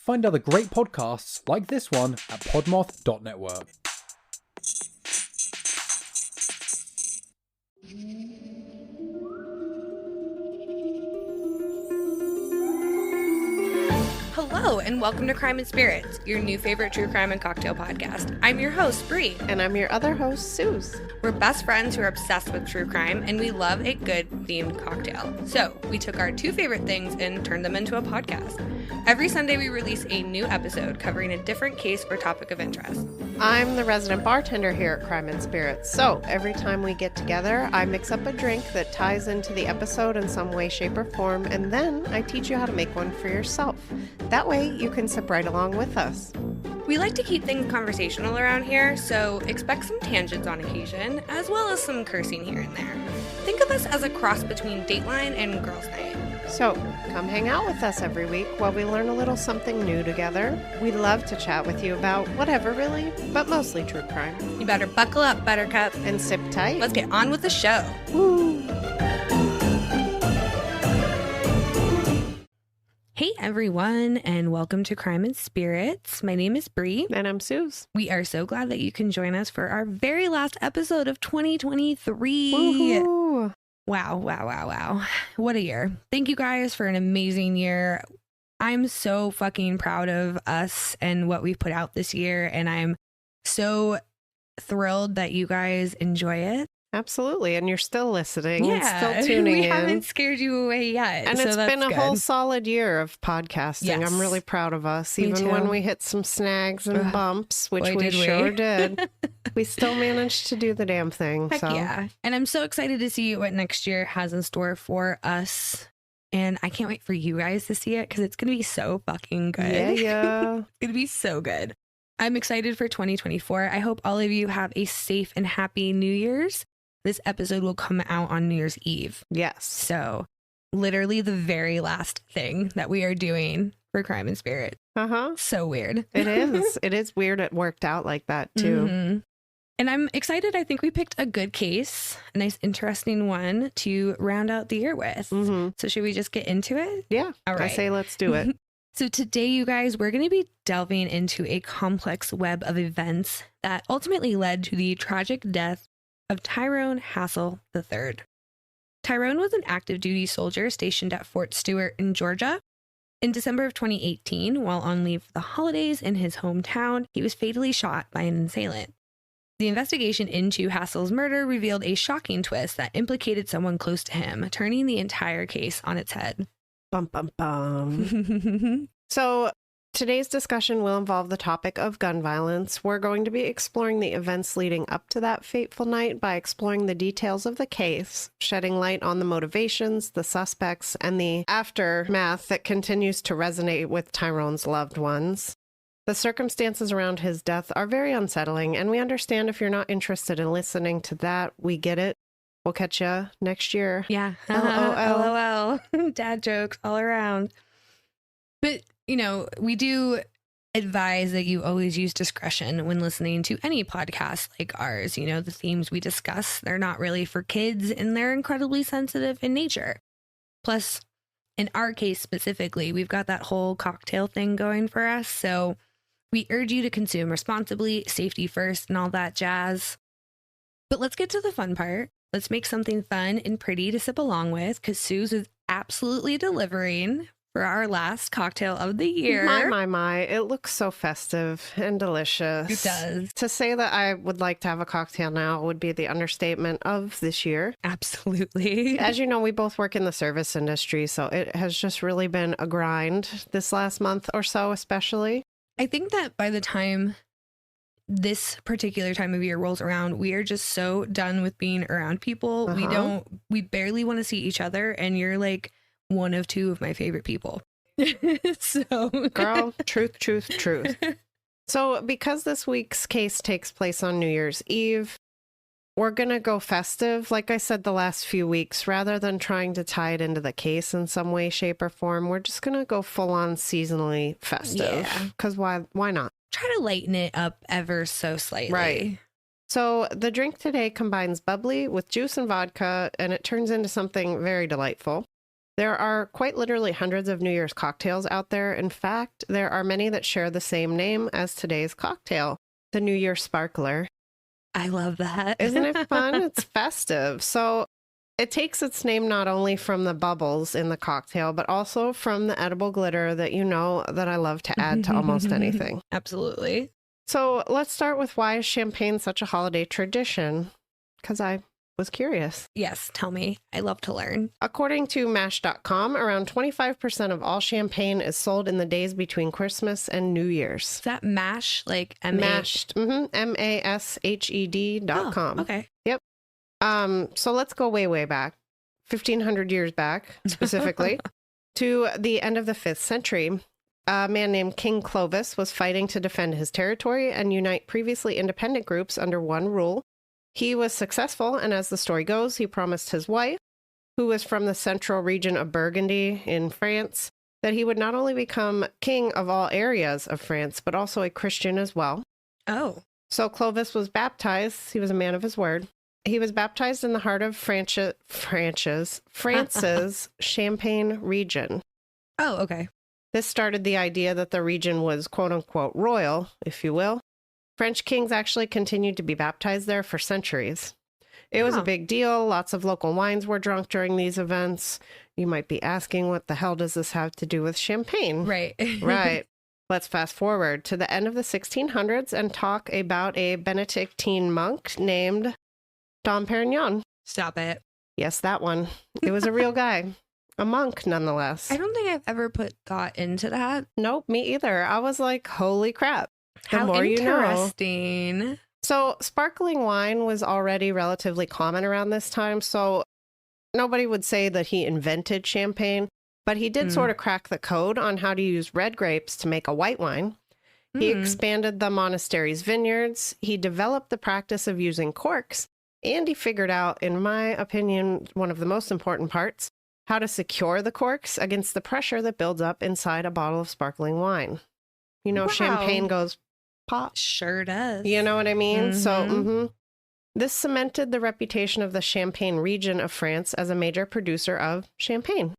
Find other great podcasts like this one at podmoth.network. Hello, and welcome to Crime and Spirits, your new favorite true crime and cocktail podcast. I'm your host, Bree. And I'm your other host, Suze. We're best friends who are obsessed with true crime, and we love a good themed cocktail. So, we took our two favorite things and turned them into a podcast. Every Sunday, we release a new episode covering a different case or topic of interest. I'm the resident bartender here at Crime and Spirits. So, every time we get together, I mix up a drink that ties into the episode in some way, shape, or form, and then I teach you how to make one for yourself. That way, you can sip right along with us. We like to keep things conversational around here, so expect some tangents on occasion, as well as some cursing here and there. Think of us as a cross between Dateline and Girls' Night. So, come hang out with us every week while we learn a little something new together. We'd love to chat with you about whatever, really, but mostly true crime. You better buckle up, Buttercup. And sip tight. Let's get on with the show. Woo! Hey everyone, and welcome to Crime and Spirits. My name is Bree. And I'm Suze. We are so glad that you can join us for our very last episode of 2023. Woohoo! Wow. What a year. Thank you guys for an amazing year. I'm so fucking proud of us and what we've put out this year, and I'm so thrilled that you guys enjoy it. Absolutely. And you're still listening and Yeah, still tuning in. we haven't scared you away yet. And so it's that's been a good. whole solid year of podcasting. Yes. I'm really proud of us. Me Even too. when we hit some snags and bumps, which Boy, we did we. sure did, we still managed to do the damn thing. Heck so yeah. And I'm so excited to see what next year has in store for us. And I can't wait for you guys to see it because it's going to be so fucking good. yeah. It's going to be so good. I'm excited for 2024. I hope all of you have a safe and happy New Year's. This episode will come out on New Year's Eve. Yes. So literally the very last thing that we are doing for Crime and Spirit. Uh-huh. So weird. It is. It is weird it worked out like that too. Mhm. And I'm excited. I think we picked a good case, a nice, interesting one to round out the year with. Mm-hmm. So should we just get into it? Yeah. All right. I say let's do it. So today, you guys, we're going to be delving into a complex web of events that ultimately led to the tragic death of Tyrone Hassel III. Tyrone was an active duty soldier stationed at Fort Stewart in Georgia. In December of 2018, while on leave for the holidays in his hometown, he was fatally shot by an assailant. The investigation into Hassel's murder revealed a shocking twist that implicated someone close to him, turning the entire case on its head. Bum, bum, bum. So today's discussion will involve the topic of gun violence. We're going to be exploring the events leading up to that fateful night by exploring the details of the case, shedding light on the motivations, the suspects, and the aftermath that continues to resonate with Tyrone's loved ones. The circumstances around his death are very unsettling, and we understand if you're not interested in listening to that. We get it. We'll catch you next year. Yeah. LOL. LOL. Dad jokes all around. But, you know, we do advise that you always use discretion when listening to any podcast like ours. You know, the themes we discuss, they're not really for kids and they're incredibly sensitive in nature. Plus, in our case specifically, we've got that whole cocktail thing going for us. So we urge you to consume responsibly, safety first, and all that jazz. But let's get to the fun part. Let's make something fun and pretty to sip along with because Suze is absolutely delivering for our last cocktail of the year. My. It looks so festive and delicious. It does. To say that I would like to have a cocktail now would be the understatement of this year. Absolutely. As you know, we both work in the service industry, so it has just really been a grind this last month or so, especially. I think that by the time this particular time of year rolls around, we are just so done with being around people. We barely want to see each other, and you're like one of two of my favorite people. So Girl, truth. So because this week's case takes place on New Year's Eve, we're going to go festive. Like I said, the last few weeks, rather than trying to tie it into the case in some way, shape, or form, we're just going to go full on seasonally festive. Yeah. Because why not? Try to lighten it up ever so slightly. Right. So the drink today combines bubbly with juice and vodka, and it turns into something very delightful. There are quite literally hundreds of New Year's cocktails out there. In fact, there are many that share the same name as today's cocktail, the New Year Sparkler. I love that. Isn't it fun? It's festive. So it takes its name not only from the bubbles in the cocktail, but also from the edible glitter that you know that I love to add to almost anything. Absolutely. So let's start with why is champagne such a holiday tradition? Because I was curious. Yes, tell me. I love to learn. According to Mash.com, around 25% of all champagne is sold in the days between Christmas and New Year's. Is that MASH? Like Mashed, MASHED.com. Oh, okay. Yep. So let's go way, way back, 1500 years back, specifically, to the end of the 5th century. A man named King Clovis was fighting to defend his territory and unite previously independent groups under one rule. He was successful, and as the story goes, he promised his wife, who was from the central region of Burgundy in France, that he would not only become king of all areas of France, but also a Christian as well. Oh. So Clovis was baptized. He was a man of his word. He was baptized in the heart of France's Champagne region. Oh, okay. This started the idea that the region was quote-unquote royal, if you will. French kings actually continued to be baptized there for centuries. It was a big deal. Lots of local wines were drunk during these events. You might be asking, what the hell does this have to do with champagne? Right. Right. Let's fast forward to the end of the 1600s and talk about a Benedictine monk named Dom Perignon. Stop it. Yes, that one. It was a real guy. A monk, nonetheless. I don't think I've ever put thought into that. Nope, me either. I was like, holy crap. The How more interesting. you know. So sparkling wine was already relatively common around this time. So nobody would say that he invented champagne, but he did sort of crack the code on how to use red grapes to make a white wine. He expanded the monastery's vineyards. He developed the practice of using corks. And he figured out, in my opinion, one of the most important parts, how to secure the corks against the pressure that builds up inside a bottle of sparkling wine. You know, champagne goes pop. Sure does. You know what I mean? So this cemented the reputation of the Champagne region of France as a major producer of champagne.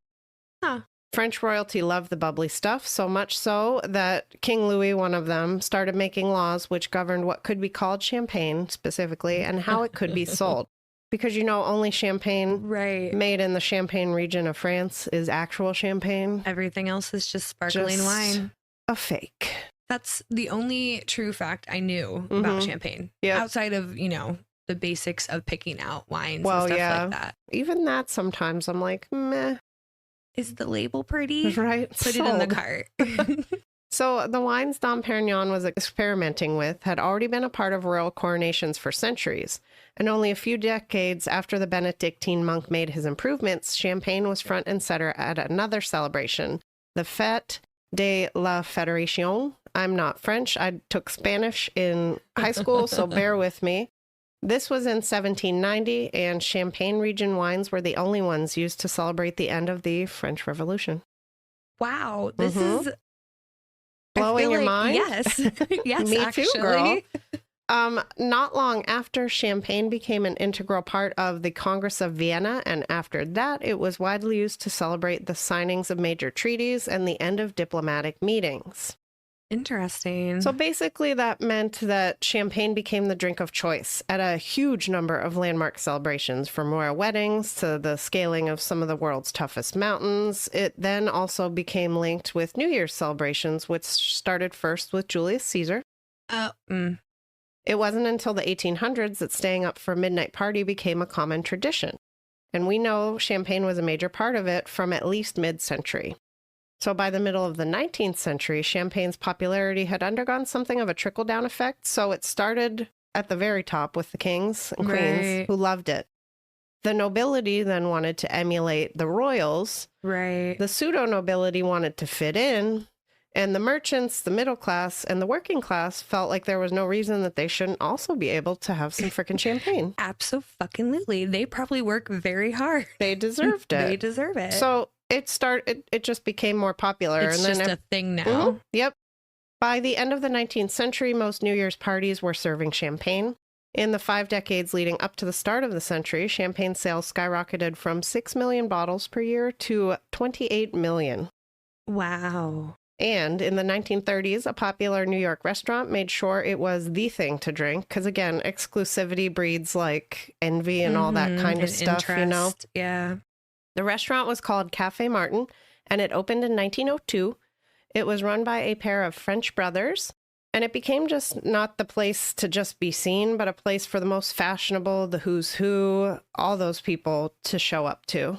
Huh. French royalty loved the bubbly stuff, so much so that King Louis, one of them, started making laws which governed what could be called champagne specifically and how it could be sold. Because, you know, only champagne made in the Champagne region of France is actual champagne. Everything else is just sparkling wine. A fake. That's the only true fact I knew about champagne. Yep. Outside of, you know, the basics of picking out wines Well, and stuff yeah. like that. Even that sometimes I'm like, meh. Is the label pretty? Right. Put it in the cart. So the wines Dom Perignon was experimenting with had already been a part of royal coronations for centuries. And only a few decades after the Benedictine monk made his improvements, champagne was front and center at another celebration, the Fête de la Fédération. I'm not French. I took Spanish in high school, so bear with me. This was in 1790, and Champagne region wines were the only ones used to celebrate the end of the French Revolution. Wow. This is blowing your mind? Yes. Yes, Me actually. too, girl. Not long after, champagne became an integral part of the Congress of Vienna, and after that, it was widely used to celebrate the signings of major treaties and the end of diplomatic meetings. Interesting. So basically, that meant that champagne became the drink of choice at a huge number of landmark celebrations, from royal weddings to the scaling of some of the world's toughest mountains. It then also became linked with New Year's celebrations, which started first with Julius Caesar. It wasn't until the 1800s that staying up for a midnight party became a common tradition. And we know champagne was a major part of it from at least mid-century. So by the middle of the 19th century, champagne's popularity had undergone something of a trickle-down effect. So it started at the very top with the kings and queens who loved it. The nobility then wanted to emulate the royals. Right. The pseudo-nobility wanted to fit in. And the merchants, the middle class, and the working class felt like there was no reason that they shouldn't also be able to have some freaking champagne. Absolutely. They probably work very hard. They deserved it. They deserve it. So it just became more popular. It's and just then a thing now. Yep. By the end of the 19th century, most New Year's parties were serving champagne. In the 5 decades leading up to the start of the century, champagne sales skyrocketed from 6 million bottles per year to 28 million. Wow. And in the 1930s, a popular New York restaurant made sure it was the thing to drink. Because again, exclusivity breeds like envy and all that kind of stuff, you know? Yeah. The restaurant was called Café Martin, and it opened in 1902. It was run by a pair of French brothers, and it became just not the place to just be seen, but a place for the most fashionable, the who's who, all those people to show up to.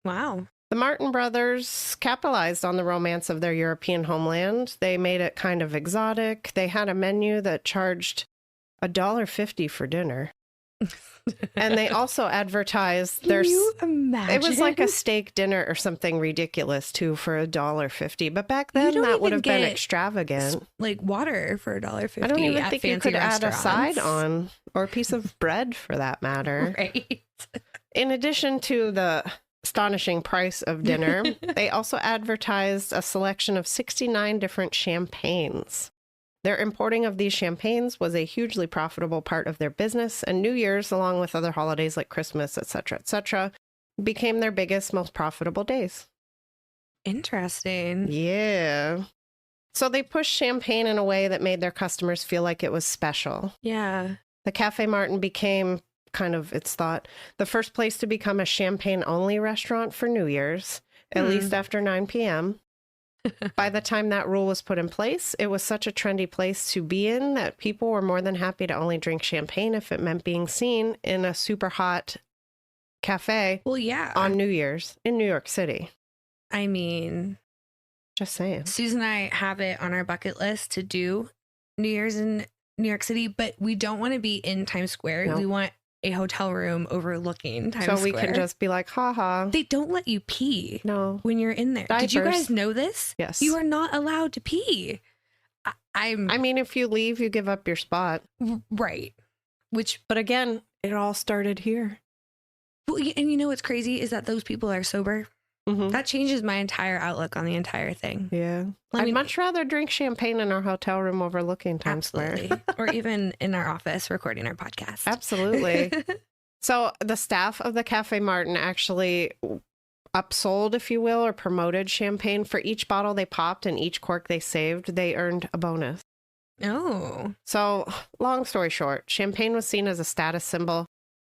Wow. The Martin brothers capitalized on the romance of their European homeland. They made it kind of exotic. They had a menu that charged $1.50 for dinner. And they also advertised their... Can you imagine? It was like a steak dinner or something ridiculous, too, for $1.50. But back then, that would have been extravagant. Like water for $1.50. I don't even think you could add a restaurants. side on, or a piece of bread for that matter. Right. In addition to the astonishing price of dinner, they also advertised a selection of 69 different champagnes. Their importing of these champagnes was a hugely profitable part of their business, and New Year's, along with other holidays like Christmas, etc., became their biggest, most profitable days. Interesting. Yeah. So they pushed champagne in a way that made their customers feel like it was special. Yeah. The Café Martin became, kind of, it's thought, the first place to become a champagne-only restaurant for New Year's, at least after 9 p.m. By the time that rule was put in place, it was such a trendy place to be in that people were more than happy to only drink champagne if it meant being seen in a super hot cafe on New Year's in New York City. I mean, just saying. Suze and I have it on our bucket list to do New Year's in New York City, but we don't want to be in Times Square. Nope. We want a hotel room overlooking Times Square. So we can just be like, haha. They don't let you pee when you're in there. Diapers. Did you guys know this? Yes. You are not allowed to pee. I mean, if you leave, you give up your spot. Right. But again, it all started here. Well, and you know what's crazy is that those people are sober. Mm-hmm. That changes my entire outlook on the entire thing. Yeah. I'd much rather drink champagne in our hotel room overlooking Times Square. Or even in our office recording our podcast. Absolutely. So the staff of the Café Martin actually upsold, if you will, or promoted champagne. For each bottle they popped and each cork they saved, they earned a bonus. Oh. So long story short, champagne was seen as a status symbol.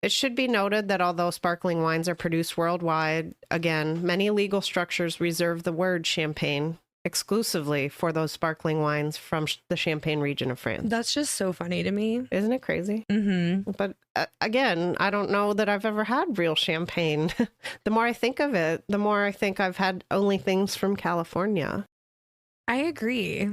It should be noted that although sparkling wines are produced worldwide, again, many legal structures reserve the word champagne exclusively for those sparkling wines from the Champagne region of France. That's just so funny to me. Isn't it crazy? Mm-hmm. But again, I don't know that I've ever had real champagne. The more I think of it, the more I think I've had only things from California. I agree.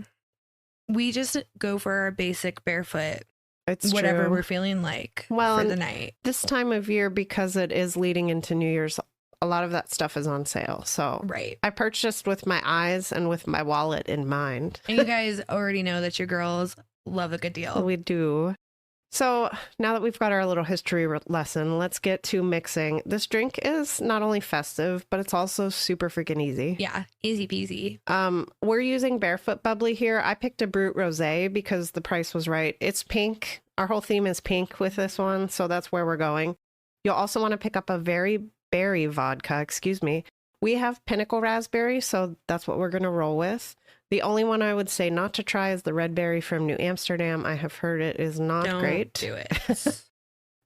We just go for our basic barefoot. It's whatever true. We're feeling like for the night. This time of year, because it is leading into New Year's, a lot of that stuff is on sale. So I purchased with my eyes and with my wallet in mind. And you guys already know that your girls love a good deal. We do. So now that we've got our little history lesson, let's get to mixing. This drink is not only festive, but it's also super freaking easy. Yeah, easy peasy. We're using Barefoot Bubbly here. I picked a Brut Rosé because the price was right. It's pink. Our whole theme is pink with this one, so that's where we're going. You'll also want to pick up a very berry vodka, We have Pinnacle Raspberry, so that's what we're going to roll with. The only one I would say not to try is the red berry from New Amsterdam. I have heard it is not great. Don't do it.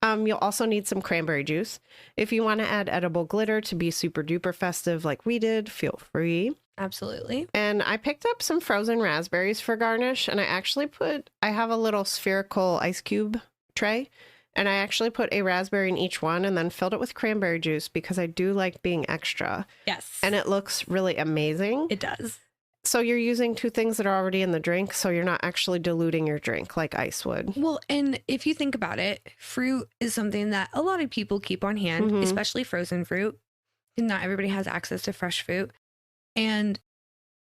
You'll also need some cranberry juice. If you want to add edible glitter to be super duper festive like we did, feel free. Absolutely. And I picked up some frozen raspberries for garnish, and I have a little spherical ice cube tray, and I actually put a raspberry in each one and then filled it with cranberry juice because I do like being extra. Yes. And it looks really amazing. It does. So you're using two things that are already in the drink, so you're not actually diluting your drink like ice would. Well, and if you think about it, fruit is something that a lot of people keep on hand, especially frozen fruit. Not everybody has access to fresh fruit. And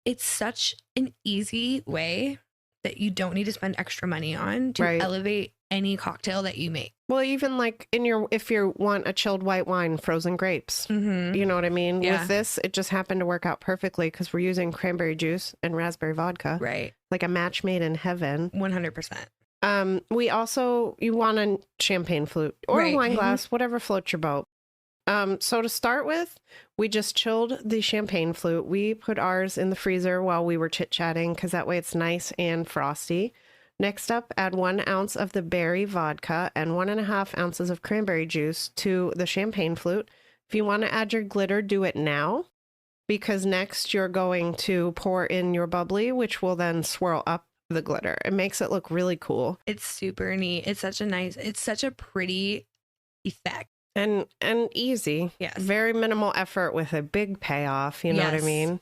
it's such an easy way that you don't need to spend extra money on to elevate any cocktail that you make. Well, even like if you want a chilled white wine, frozen grapes, you know what I mean? Yeah. With this, it just happened to work out perfectly because we're using cranberry juice and raspberry vodka. Right. Like a match made in heaven. 100%. You want a champagne flute or Right. a wine glass, whatever floats your boat. So to start with, we just chilled the champagne flute. We put ours in the freezer while we were chit-chatting because that way it's nice and frosty. Next up, add 1 ounce of the berry vodka and 1.5 ounces of cranberry juice to the champagne flute. If you want to add your glitter, do it now, because next you're going to pour in your bubbly, which will then swirl up the glitter. It makes it look really cool. It's super neat. It's such a pretty effect. And easy. Yes. Very minimal effort with a big payoff, you know what I Yes. mean?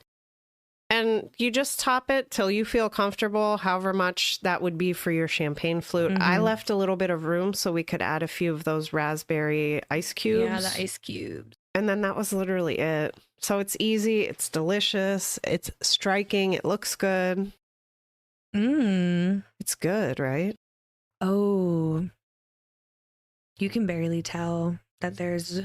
And you just top it till you feel comfortable, however much that would be for your champagne flute. I Mhm. left a little bit of room so we could add a few of those raspberry ice cubes. Yeah, the ice cubes. And then that was literally it. So it's easy, it's delicious, it's striking, it looks good. It's good, right? Oh, you can barely tell that there's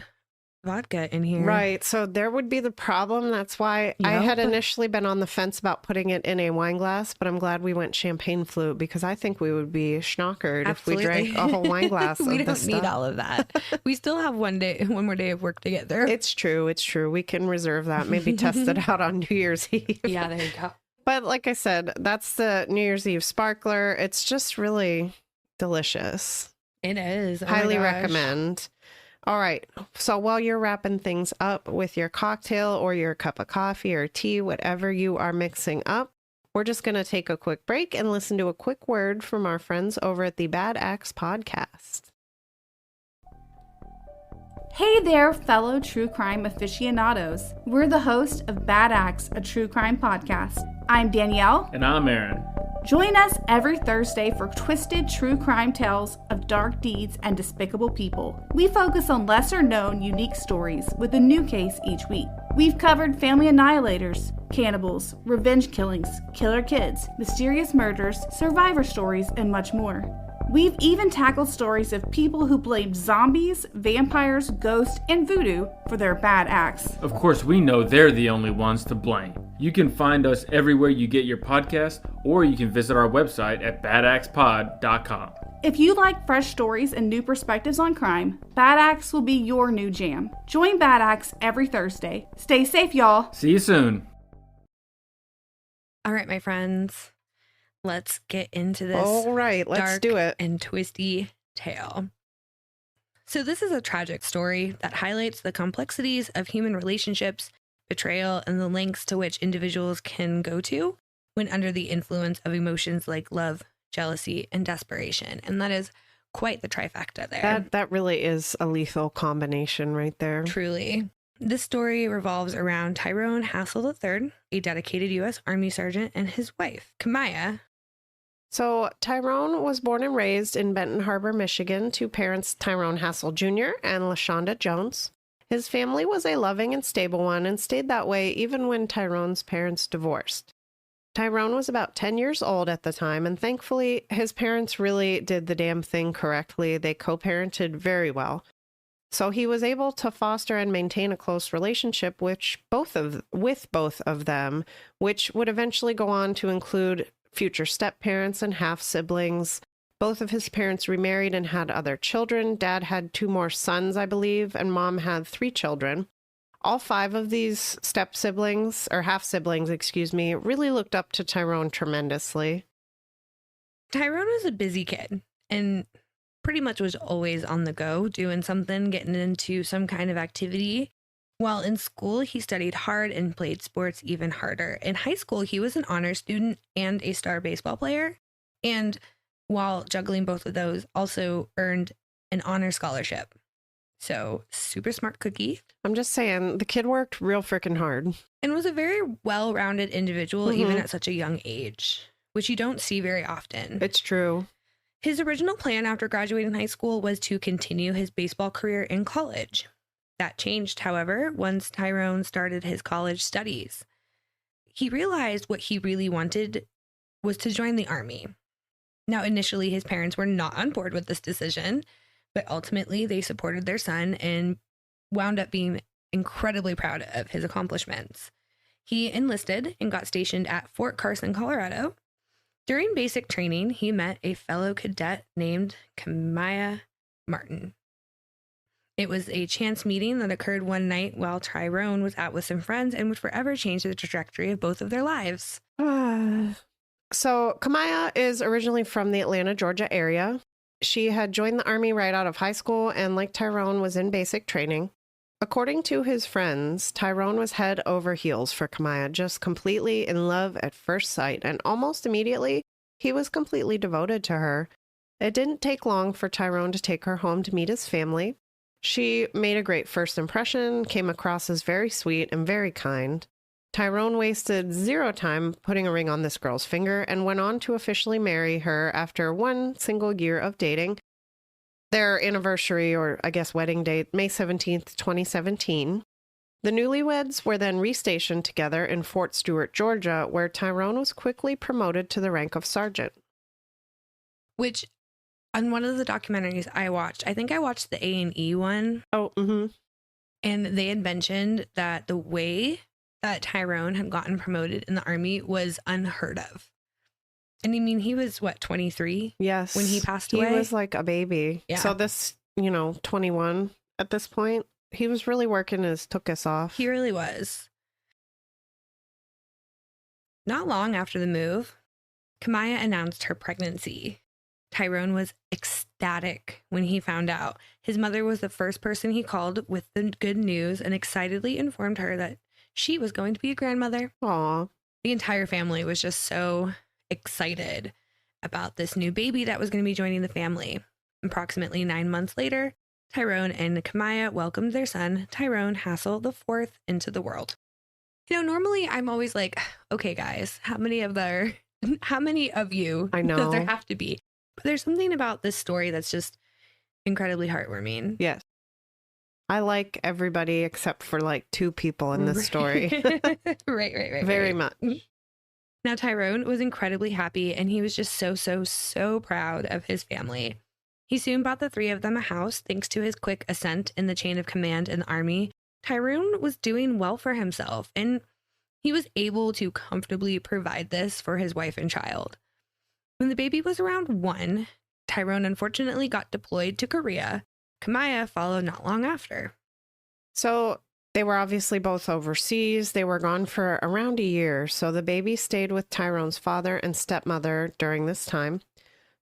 vodka in here. Right. So there would be the problem. That's why I had Yep. initially been on the fence about putting it in a wine glass, but I'm glad we went champagne flute because I think we would be schnockered if we drank a whole wine glass We of don't this need stuff. all of that. We still have one more day of work together. It's true. It's true. We can reserve that. Maybe test it out on New Year's Eve. Yeah, there you go. But like I said, that's the New Year's Eve sparkler. It's just really delicious. It is. Oh my Highly gosh. recommend. All right. So while you're wrapping things up with your cocktail or your cup of coffee or tea, whatever you are mixing up, we're just going to take a quick break and listen to a quick word from our friends over at the Bad Axe podcast. Hey there, fellow true crime aficionados. We're the host of Bad Axe, a true crime podcast. I'm Danielle. And I'm Aaron. Join us every Thursday for twisted true crime tales of dark deeds and despicable people. We focus on lesser known, unique stories with a new case each week. We've covered family annihilators, cannibals, revenge killings, killer kids, mysterious murders, survivor stories, and much more. We've even tackled stories of people who blamed zombies, vampires, ghosts, and voodoo for their bad acts. Of course, we know they're the only ones to blame. You can find us everywhere you get your podcast, or you can visit our website at badaxepod.com. If you like fresh stories and new perspectives on crime, Bad Axe will be your new jam. Join Bad Axe every Thursday. Stay safe, y'all. See you soon. All right, my friends. Let's get into this. All right, let's dark do it. and twisty tale. So this is a tragic story that highlights the complexities of human relationships, betrayal, and the lengths to which individuals can go to when under the influence of emotions like love, jealousy, and desperation. And that is quite the trifecta there. That really is a lethal combination right there. Truly. This story revolves around Tyrone Hassel III, a dedicated U.S. Army sergeant, and his wife, Kamaya. So Tyrone was born and raised in Benton Harbor, Michigan, to parents Tyrone Hassel Jr. and LaShonda Jones. His family was a loving and stable one and stayed that way even when Tyrone's parents divorced. Tyrone was about 10 years old at the time, and thankfully his parents really did the damn thing correctly. They co-parented very well. So he was able to foster and maintain a close relationship with both of them, which would eventually go on to include future step-parents and half-siblings. Both of his parents remarried and had other children. Dad had 2 more sons, I believe, and Mom had 3 children. All 5 of these step-siblings, or half-siblings, really looked up to Tyrone tremendously. Tyrone was a busy kid and pretty much was always on the go, doing something, getting into some kind of activity. While in school, he studied hard and played sports even harder. In high school, he was an honor student and a star baseball player. And while juggling both of those, also earned an honor scholarship. So super smart cookie. I'm just saying, the kid worked real freaking hard. And was a very well-rounded individual, even at such a young age, which you don't see very often. It's true. His original plan after graduating high school was to continue his baseball career in college. That changed, however, once Tyrone started his college studies. He realized what he really wanted was to join the Army. Now, initially, his parents were not on board with this decision, but ultimately they supported their son and wound up being incredibly proud of his accomplishments. He enlisted and got stationed at Fort Carson, Colorado. During basic training, he met a fellow cadet named Kamaya Martin. It was a chance meeting that occurred one night while Tyrone was out with some friends and would forever change the trajectory of both of their lives. So Kamaya is originally from the Atlanta, Georgia area. She had joined the Army right out of high school and, like Tyrone, was in basic training. According to his friends, Tyrone was head over heels for Kamaya, just completely in love at first sight, and almost immediately, he was completely devoted to her. It didn't take long for Tyrone to take her home to meet his family. She made a great first impression, came across as very sweet and very kind. Tyrone wasted zero time putting a ring on this girl's finger and went on to officially marry her after one single year of dating. Their anniversary, or I guess wedding date, May 17th, 2017. The newlyweds were then restationed together in Fort Stewart, Georgia, where Tyrone was quickly promoted to the rank of sergeant. Which, on one of the documentaries I watched, I think I watched the A&E one. Oh, mm-hmm. And they had mentioned that the way that Tyrone had gotten promoted in the Army was unheard of. And I mean, he was, 23? Yes. When he passed away? He was like a baby. Yeah. So this, 21 at this point, he was really working his took us off. He really was. Not long after the move, Kamaya announced her pregnancy. Tyrone was ecstatic when he found out. His mother was the first person he called with the good news and excitedly informed her that she was going to be a grandmother. Aw. The entire family was just so excited about this new baby that was going to be joining the family. Approximately 9 months later, Tyrone and Kamaya welcomed their son, Tyrone Hassel IV, into the world. Normally I'm always like, okay, guys, how many of you I know. does there have to be? But there's something about this story that's just incredibly heartwarming. Yes. I like everybody except for like 2 people in this story. Right. Very much. Now, Tyrone was incredibly happy, and he was just so proud of his family. He soon bought the 3 of them a house, thanks to his quick ascent in the chain of command in the Army. Tyrone was doing well for himself, and he was able to comfortably provide this for his wife and child. When the baby was around 1, Tyrone unfortunately got deployed to Korea. Kamaya followed not long after. So they were obviously both overseas. They were gone for around a year. So the baby stayed with Tyrone's father and stepmother during this time.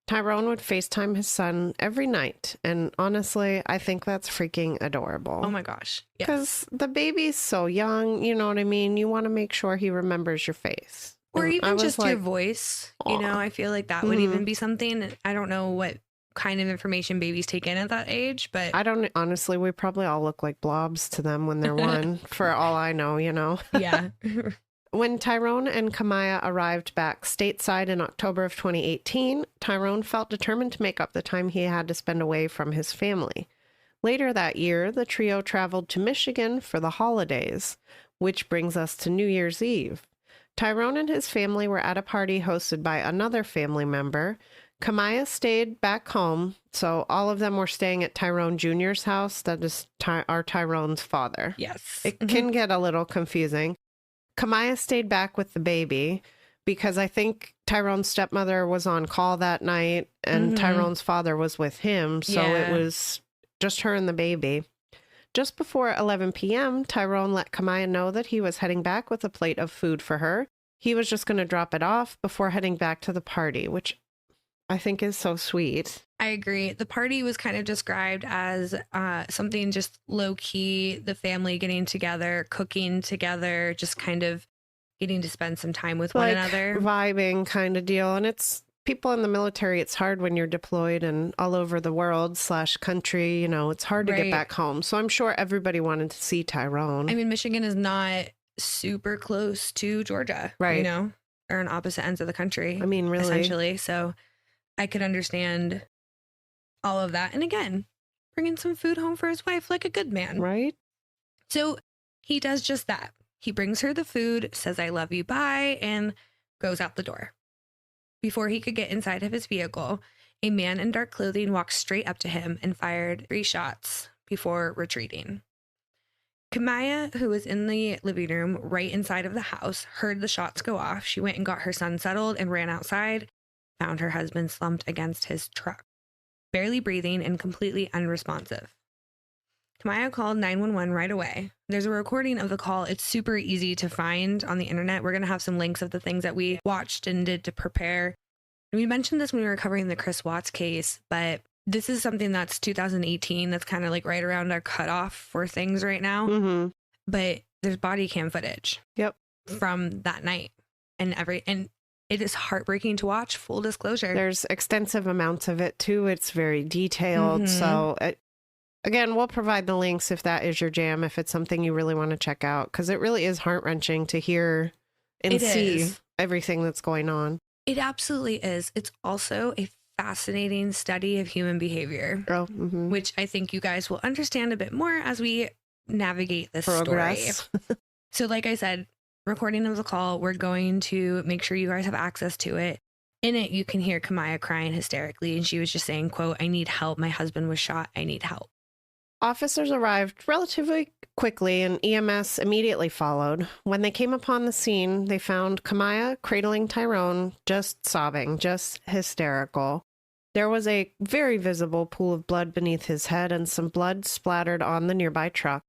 Tyrone would FaceTime his son every night. And honestly, I think that's freaking adorable. Oh my gosh. Yes. Because the baby's so young, you know what I mean? You want to make sure he remembers your face. Or And I even was just like, your voice. Aw. I feel like that would even be something. I don't know what kind of information babies take in at that age, but I don't, honestly, we probably all look like blobs to them when they're 1, for all I know, yeah. When Tyrone and Kamaya arrived back stateside in October of 2018, Tyrone felt determined to make up the time he had to spend away from his family. Later that year, the trio traveled to Michigan for the holidays, which brings us to New Year's Eve. Tyrone and his family were at a party hosted by another family member. Kamaya stayed back home, so all of them were staying at Tyrone Jr.'s house. That is Tyrone's father. Yes. It can get a little confusing. Kamaya stayed back with the baby because I think Tyrone's stepmother was on call that night and Tyrone's father was with him. So it was just her and the baby. Just before 11 p.m., Tyrone let Kamaya know that he was heading back with a plate of food for her. He was just going to drop it off before heading back to the party, which I think is so sweet. I agree. The party was kind of described as something just low key, the family getting together, cooking together, just kind of getting to spend some time with one another. Vibing kind of deal. And it's people in the military, it's hard when you're deployed and all over the world / country, it's hard to get back home. So I'm sure everybody wanted to see Tyrone. I mean, Michigan is not super close to Georgia, right? Or on opposite ends of the country. I mean, really. Essentially. So I could understand all of that. And again, bringing some food home for his wife like a good man. Right. So he does just that. He brings her the food, says, "I love you, bye," and goes out the door. Before he could get inside of his vehicle, a man in dark clothing walked straight up to him and fired 3 shots before retreating. Kamaya, who was in the living room right inside of the house, heard the shots go off. She went and got her son settled and ran outside, found her husband slumped against his truck, barely breathing and completely unresponsive. Kamaya called 911 right away. There's a recording of the call. It's super easy to find on the internet. We're going to have some links of the things that we watched and did to prepare. We mentioned this when we were covering the Chris Watts case, but this is something that's 2018. That's kind of like right around our cutoff for things right now. Mm-hmm. But there's body cam footage. Yep. From that night and it is heartbreaking to watch. Full disclosure. There's extensive amounts of it too. It's very detailed. So again, we'll provide the links if that is your jam, if it's something you really want to check out, because it really is heart-wrenching to hear and see everything that's going on. It absolutely is. It's also a fascinating study of human behavior, which I think you guys will understand a bit more as we navigate this story. So like I said, recording of the call, we're going to make sure you guys have access to it. In it, you can hear Kamaya crying hysterically, and she was just saying, quote, "I need help. My husband was shot. I need help." Officers arrived relatively quickly and EMS immediately followed. When they came upon the scene, they found Kamaya cradling Tyrone, just sobbing, just hysterical. There was a very visible pool of blood beneath his head and some blood splattered on the nearby truck.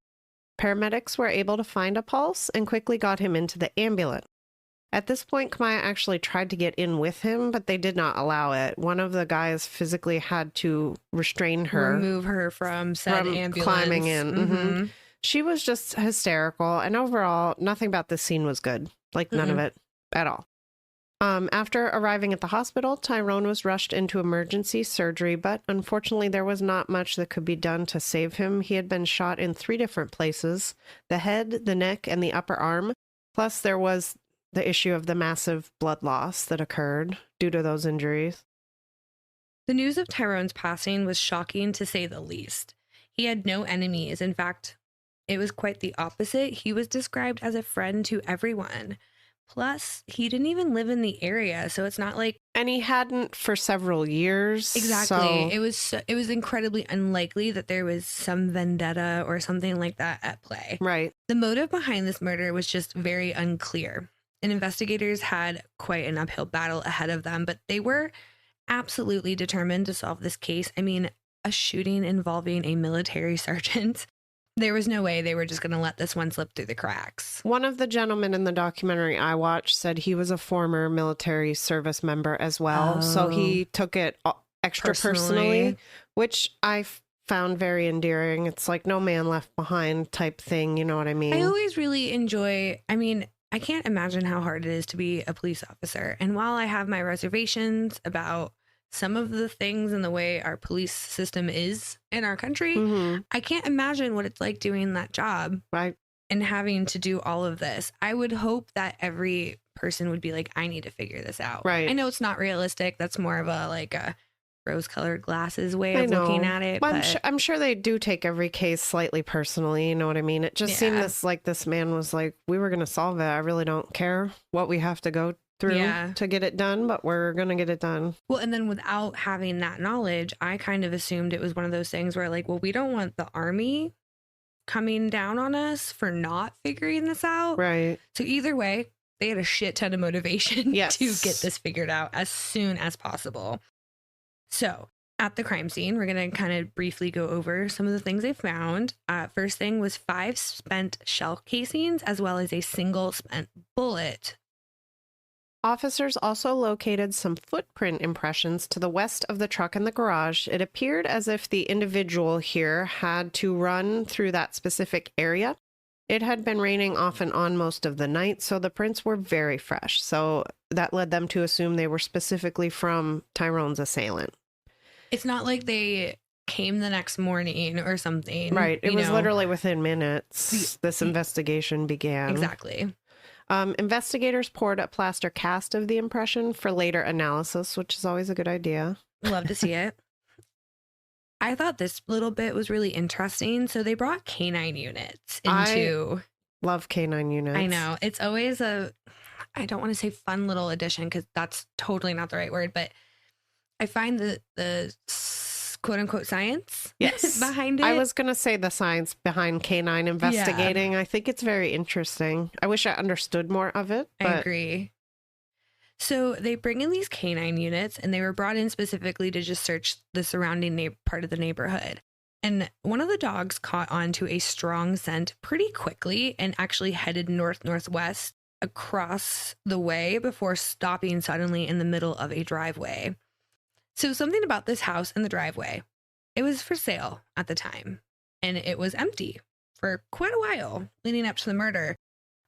Paramedics were able to find a pulse and quickly got him into the ambulance. At this point, Kamaya actually tried to get in with him, but they did not allow it. One of the guys physically had to restrain her. Remove her from said ambulance. Climbing in. She was just hysterical, and overall, nothing about this scene was good. Like, none of it at all. After arriving at the hospital, Tyrone was rushed into emergency surgery, but unfortunately, there was not much that could be done to save him. He had been shot in 3 different places: the head, the neck, and the upper arm. Plus, there was the issue of the massive blood loss that occurred due to those injuries. The news of Tyrone's passing was shocking to say the least. He had no enemies. In fact, it was quite the opposite. He was described as a friend to everyone. Plus, he didn't even live in the area, so it's not like... And he hadn't for several years. Exactly. So... It was incredibly unlikely that there was some vendetta or something like that at play. Right. The motive behind this murder was just very unclear. And investigators had quite an uphill battle ahead of them, but they were absolutely determined to solve this case. I mean, a shooting involving a military sergeant. There was no way they were just going to let this one slip through the cracks. One of the gentlemen in the documentary I watched said he was a former military service member as well. So he took it extra personally, which I found very endearing. It's like no man left behind type thing. You know what I mean? I always really enjoy, I can't imagine how hard it is to be a police officer. And while I have my reservations about some of the things and the way our police system is in our country, I can't imagine what it's like doing that job. Right. And having to do all of this. I would hope that every person would be like, I need to figure this out. Right. I know it's not realistic. That's more of a rose-colored glasses way of looking at it. But I'm sure they do take every case slightly personally. You know what I mean? It just seemed this man was like, we were going to solve it. I really don't care what we have to go through to get it done, but we're going to get it done. Well, and then without having that knowledge, I kind of assumed it was one of those things where we don't want the army coming down on us for not figuring this out. Right. So either way, they had a shit ton of motivation to get this figured out as soon as possible. So at the crime scene, we're going to kind of briefly go over some of the things they found. First thing was 5 spent shell casings as well as a single spent bullet. Officers also located some footprint impressions to the west of the truck in the garage. It appeared as if the individual here had to run through that specific area. It had been raining off and on most of the night, so the prints were very fresh. So that led them to assume they were specifically from Tyrone's assailant. It's not like they came the next morning or something. Right. It was literally within minutes this investigation began. Exactly. Investigators poured a plaster cast of the impression for later analysis, which is always a good idea. Love to see it. I thought this little bit was really interesting. So they brought canine units into... I love canine units. I know. It's always I don't want to say fun little addition because that's totally not the right word, but I find the quote unquote science Yes. behind it. I was going to say the science behind canine investigating. I think it's very interesting. I wish I understood more of it. But... I agree. So they bring in these canine units, and they were brought in specifically to just search the surrounding part of the neighborhood. And one of the dogs caught on to a strong scent pretty quickly and actually headed north-northwest across the way before stopping suddenly in the middle of a driveway. So something about this house and the driveway, it was for sale at the time, and it was empty for quite a while leading up to the murder,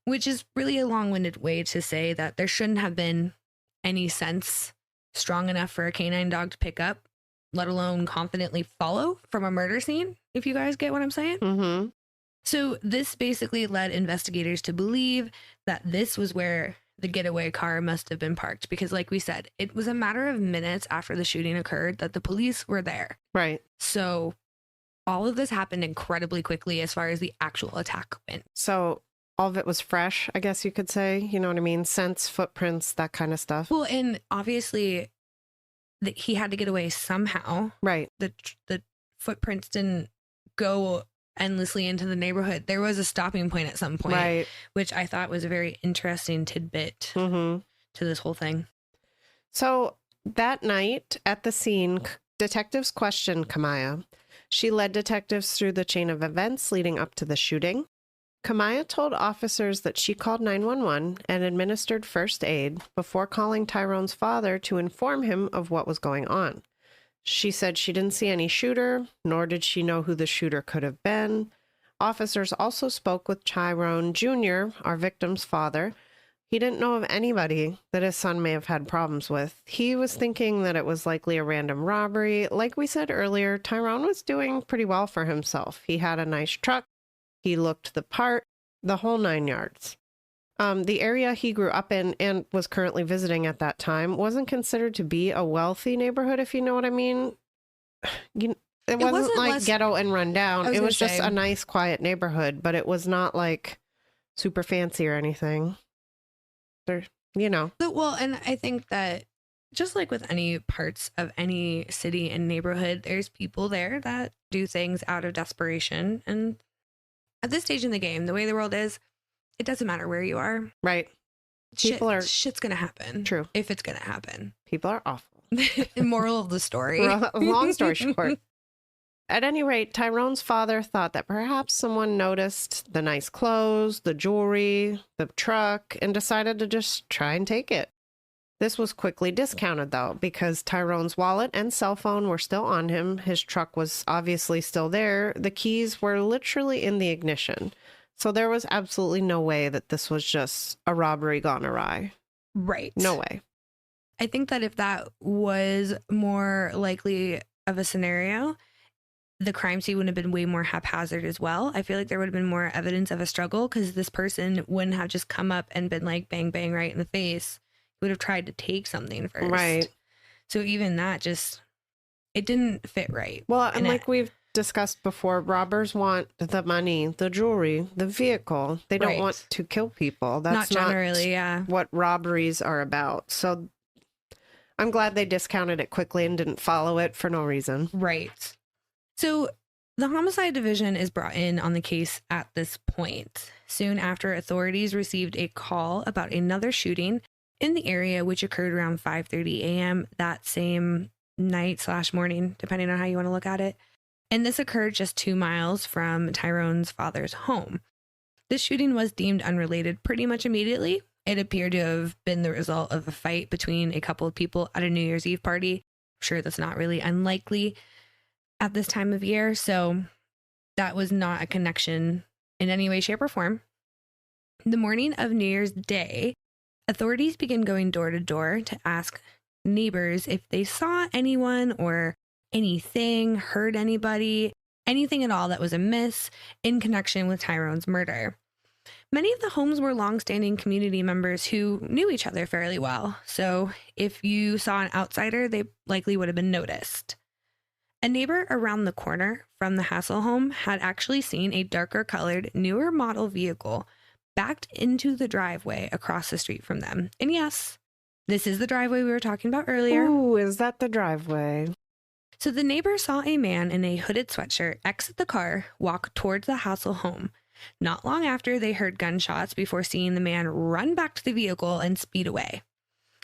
which is really a long-winded way to say that there shouldn't have been any sense strong enough for a canine dog to pick up, let alone confidently follow from a murder scene, if you guys get what I'm saying. Mm-hmm. So this basically led investigators to believe that this was where the getaway car must have been parked, because like we said, it was a matter of minutes after the shooting occurred that the police were there. Right. So all of this happened incredibly quickly as far as the actual attack went. So all of it was fresh, I guess you could say. You know what I mean? Scents, footprints, that kind of stuff. Well, and obviously he had to get away somehow. Right. The footprints didn't go endlessly into the neighborhood. There was a stopping point at some point, Right. which I thought was a very interesting tidbit to this whole thing. So that night at the scene, detectives questioned Kamaya. She led detectives through the chain of events leading up to the shooting. Kamaya told officers that she called 911 and administered first aid before calling Tyrone's father to inform him of what was going on. She said she didn't see any shooter, nor did she know who the shooter could have been. Officers also spoke with Tyrone Jr., our victim's father. He didn't know of anybody that his son may have had problems with. He was thinking that it was likely a random robbery. Like we said earlier, Tyrone was doing pretty well for himself. He had a nice truck. He looked the part, the whole 9 yards. The area he grew up in and was currently visiting at that time wasn't considered to be a wealthy neighborhood, if you know what I mean. It wasn't like ghetto and run down. It was just a nice, quiet neighborhood, but it was not like super fancy or anything. You know. Well, and I think that just like with any parts of any city and neighborhood, there's people there that do things out of desperation. And at this stage in the game, the way the world is, it doesn't matter where you are. Right. Shit's going to happen. True. If it's going to happen. People are awful. Moral of the story. Long story short. At any rate, Tyrone's father thought that perhaps someone noticed the nice clothes, the jewelry, the truck, and decided to just try and take it. This was quickly discounted, though, because Tyrone's wallet and cell phone were still on him. His truck was obviously still there. The keys were literally in the ignition. So there was absolutely no way that this was just a robbery gone awry. Right. No way. I think that if that was more likely of a scenario, the crime scene would have been way more haphazard as well. I feel like there would have been more evidence of a struggle, because this person wouldn't have just come up and been like bang, bang right in the face. He would have tried to take something first. Right. So even that it didn't fit right. Well, and like we've discussed before, robbers want the money, the jewelry, the vehicle. They don't want to kill people. That's not generally, what robberies are about. So I'm glad they discounted it quickly and didn't follow it for no reason. Right. So the homicide division is brought in on the case at this point. Soon after, authorities received a call about another shooting in the area, which occurred around 5:30 a.m. that same night/morning, depending on how you want to look at it. And this occurred just 2 miles from Tyrone's father's home. This shooting was deemed unrelated pretty much immediately. It appeared to have been the result of a fight between a couple of people at a New Year's Eve party. I'm sure that's not really unlikely at this time of year. So that was not a connection in any way, shape, or form. The morning of New Year's Day, authorities began going door to door to ask neighbors if they saw anyone or anything, heard anybody, anything at all that was amiss in connection with Tyrone's murder. Many of the homes were longstanding community members who knew each other fairly well. So if you saw an outsider, they likely would have been noticed. A neighbor around the corner from the Hassel home had actually seen a darker colored, newer model vehicle backed into the driveway across the street from them. And yes, this is the driveway we were talking about earlier. Ooh, is that the driveway? So the neighbor saw a man in a hooded sweatshirt exit the car, walk towards the Hassel home. Not long after, they heard gunshots before seeing the man run back to the vehicle and speed away.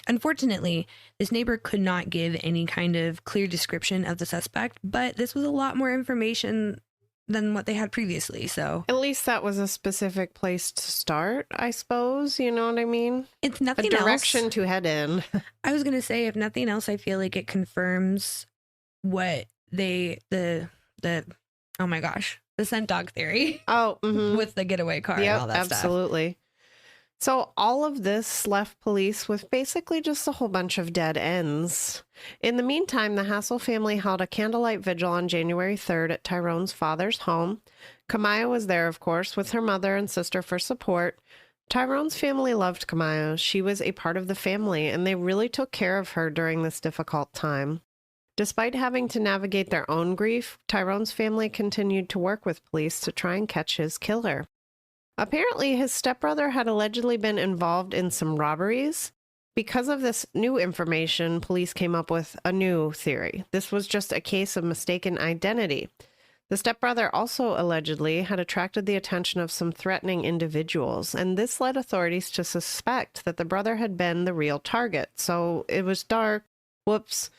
Unfortunately, this neighbor could not give any kind of clear description of the suspect, but this was a lot more information than what they had previously, so... At least that was a specific place to start, I suppose, you know what I mean? It's nothing a else. direction to head in. I was going to say, if nothing else, I feel like it confirms what the oh my gosh, the scent dog theory. Oh, mm-hmm. With the getaway car and all that stuff. Absolutely. So all of this left police with basically just a whole bunch of dead ends. In the meantime, the Hassel family held a candlelight vigil on January 3rd at Tyrone's father's home. Kamaya was there, of course, with her mother and sister for support. Tyrone's family loved Kamaya. She was a part of the family, and they really took care of her during this difficult time. Despite having to navigate their own grief, Tyrone's family continued to work with police to try and catch his killer. Apparently, his stepbrother had allegedly been involved in some robberies. Because of this new information, police came up with a new theory. This was just a case of mistaken identity. The stepbrother also allegedly had attracted the attention of some threatening individuals, and this led authorities to suspect that the brother had been the real target. So it was dark, whoops,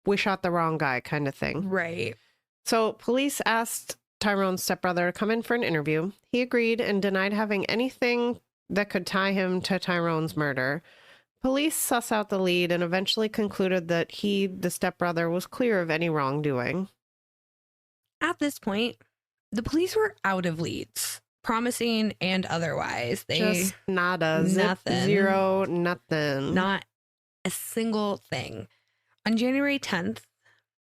we shot the wrong guy kind of thing. Right. So police asked Tyrone's stepbrother to come in for an interview. He agreed and denied having anything that could tie him to Tyrone's murder. Police sussed out the lead and eventually concluded that he, the stepbrother, was clear of any wrongdoing. At this point, the police were out of leads, promising and otherwise. They just nada, nothing, zero, nothing. Not a single thing. On January 10th,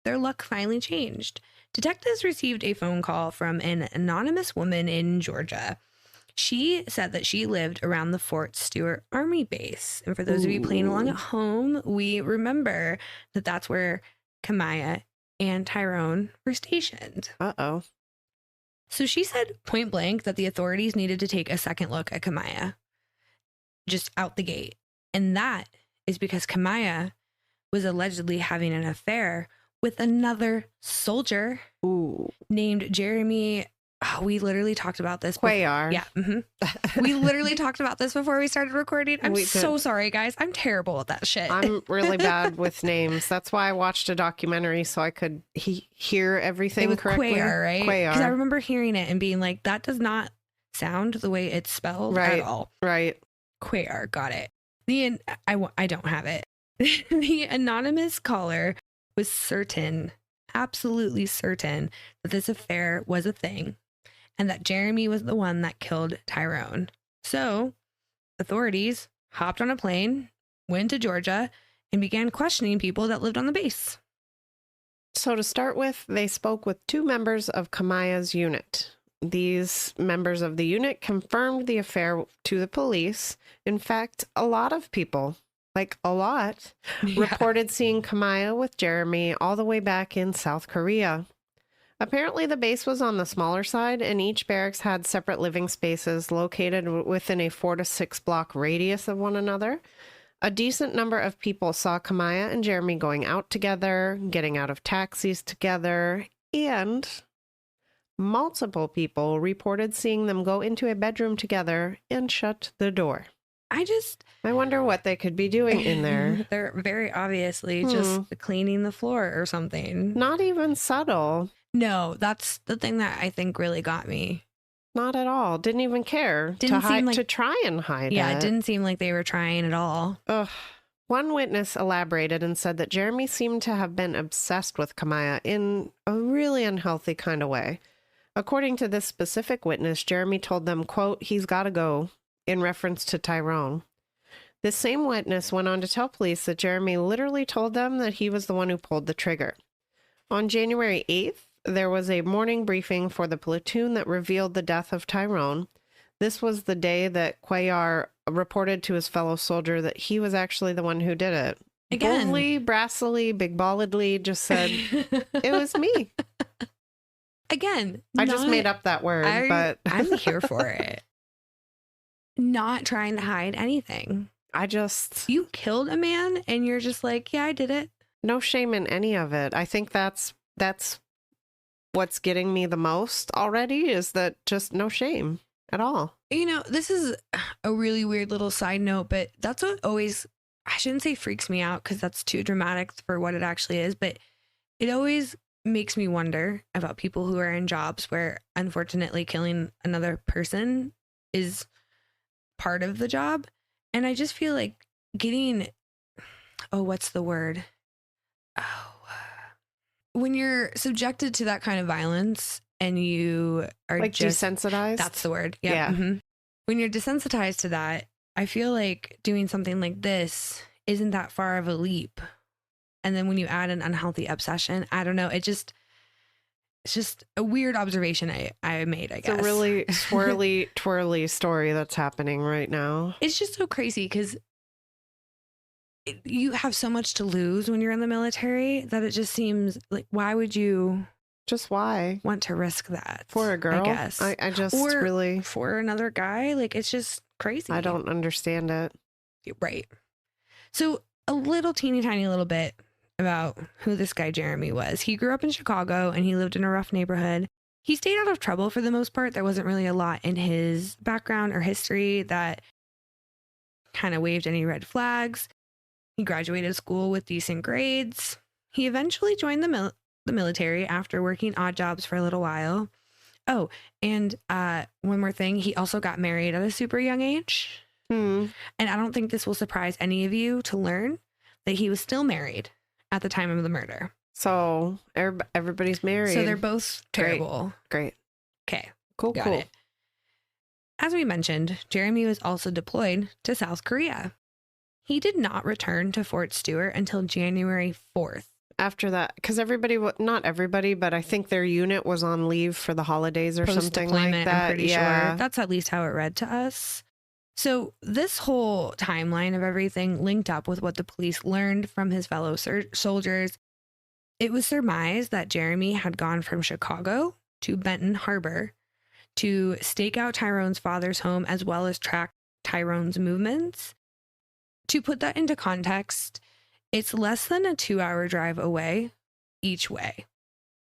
their luck finally changed. Detectives received a phone call from an anonymous woman in Georgia. She said that she lived around the Fort Stewart Army Base. And for those of you playing along at home, we remember that that's where Kamaya and Tyrone were stationed. Uh-oh. So she said point blank that the authorities needed to take a second look at Kamaya, just out the gate. And that is because Kamaya was allegedly having an affair with another soldier named Jeremy. Oh, we literally talked about this. Cuellar. Yeah. Mm-hmm. We literally talked about this before we started recording. I'm so sorry, guys. I'm terrible at that shit. I'm really bad with names. That's why I watched a documentary so I could hear everything correctly. Cuellar, right? Cuellar. Because I remember hearing it and being like, that does not sound the way it's spelled at all. Right. Cuellar. Got it. I don't have it. The anonymous caller was certain, absolutely certain, that this affair was a thing and that Jeremy was the one that killed Tyrone. So authorities hopped on a plane, went to Georgia, and began questioning people that lived on the base. So to start with, they spoke with 2 members of Kamaya's unit. These members of the unit confirmed the affair to the police. In fact, a lot of people, reported seeing Kamaya with Jeremy all the way back in South Korea. Apparently, the base was on the smaller side, and each barracks had separate living spaces located within a 4 to 6 block radius of one another. A decent number of people saw Kamaya and Jeremy going out together, getting out of taxis together, and multiple people reported seeing them go into a bedroom together and shut the door. I wonder what they could be doing in there. They're very obviously just cleaning the floor or something. Not even subtle. No, that's the thing that I think really got me. Not at all. Didn't even care to try and hide it. Yeah, it didn't seem like they were trying at all. Ugh. One witness elaborated and said that Jeremy seemed to have been obsessed with Kamaya in a really unhealthy kind of way. According to this specific witness, Jeremy told them, quote, "He's got to go," in reference to Tyrone. This same witness went on to tell police that Jeremy literally told them that he was the one who pulled the trigger. On January 8th, there was a morning briefing for the platoon that revealed the death of Tyrone. This was the day that Cuellar reported to his fellow soldier that he was actually the one who did it. Again. Boldly, brassily, big balledly just said, "It was me." Again. I just made up that word, but I'm here for it. Not trying to hide anything. You killed a man and you're just like, yeah, I did it. No shame in any of it. I think that's what's getting me the most already, is that just no shame at all. You know, this is a really weird little side note, but that's what always, I shouldn't say freaks me out because that's too dramatic for what it actually is, but it always makes me wonder about people who are in jobs where unfortunately killing another person is part of the job. And I just feel like getting, what's the word? When you're subjected to that kind of violence and you are Like just desensitized? that's the word. Yeah. Mhm. When you're desensitized to that, I feel like doing something like this isn't that far of a leap. And then when you add an unhealthy obsession, I don't know. It's just a weird observation I made, I guess. It's a really swirly, twirly story that's happening right now. It's just so crazy because you have so much to lose when you're in the military that it just seems like, why would you Just why? want to risk that? For a girl? I guess. I just or really... for another guy? Like, it's just crazy. I don't understand it. Right. So a little teeny tiny little bit about who this guy Jeremy was. He grew up in Chicago and he lived in a rough neighborhood. He stayed out of trouble for the most part. There wasn't really a lot in his background or history that kind of waved any red flags. He graduated school with decent grades. He eventually joined the military after working odd jobs for a little while. Oh, and one more thing. He also got married at a super young age. And I don't think this will surprise any of you to learn that he was still married at the time of the murder. So everybody's married. So they're both terrible. Great. Okay. Cool. Got it. As we mentioned, Jeremy was also deployed to South Korea. He did not return to Fort Stewart until January 4th. After that, because not everybody, but I think their unit was on leave for the holidays or something like that. I'm pretty sure. That's at least how it read to us. So this whole timeline of everything linked up with what the police learned from his fellow soldiers. It was surmised that Jeremy had gone from Chicago to Benton Harbor to stake out Tyrone's father's home as well as track Tyrone's movements. To put that into context, it's less than a 2-hour drive away each way,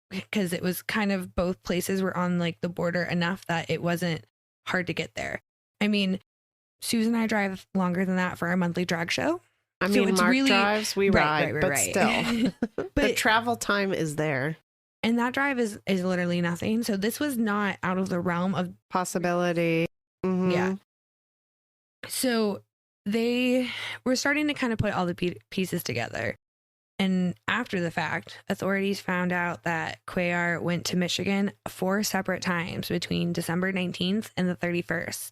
because it was kind of both places were on like the border enough that it wasn't hard to get there. I mean, Suze and I drive longer than that for our monthly drag show. I mean, it's Mark really, drives, we ride, but right. still, But the travel time is there. And that drive is literally nothing. So this was not out of the realm of possibility. Mm-hmm. Yeah. So they were starting to kind of put all the pieces together. And after the fact, authorities found out that Cuellar went to Michigan 4 separate times between December 19th and the 31st.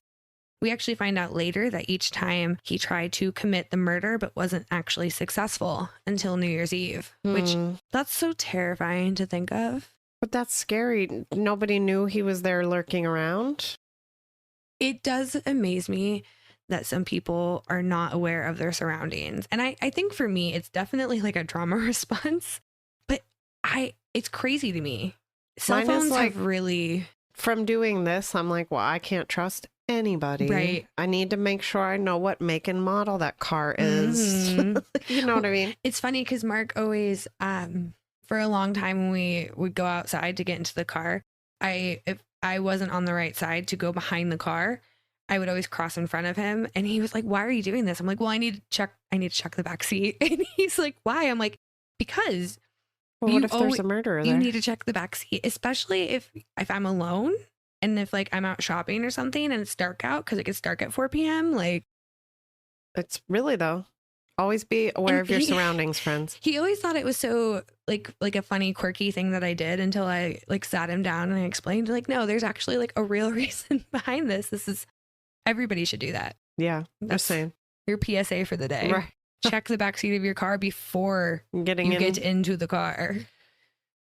We actually find out later that each time he tried to commit the murder but wasn't actually successful until New Year's Eve, which that's so terrifying to think of. But that's scary. Nobody knew he was there lurking around. It does amaze me that some people are not aware of their surroundings. And I think for me, it's definitely like a trauma response, but it's crazy to me. Cell phones have really... From doing this, I'm like, well, I can't trust anybody. Right. I need to make sure I know what make and model that car is. You know what I mean? It's funny because Mark always, for a long time when we would go outside to get into the car, if I wasn't on the right side to go behind the car, I would always cross in front of him. And he was like, why are you doing this? I'm like, well, I need to check the back seat. And he's like, why? I'm like, because well, what if there's a murderer there? You need to check the back seat, especially if I'm alone and if like I'm out shopping or something and it's dark out, because it gets dark at 4 p.m. Like, it's really though. Always be aware of your surroundings, friends. He always thought it was so like a funny, quirky thing that I did until I like sat him down and I explained like, no, there's actually like a real reason behind this. This is, everybody should do that. Yeah, that's saying your PSA for the day. Right. Check the backseat of your car before get into the car.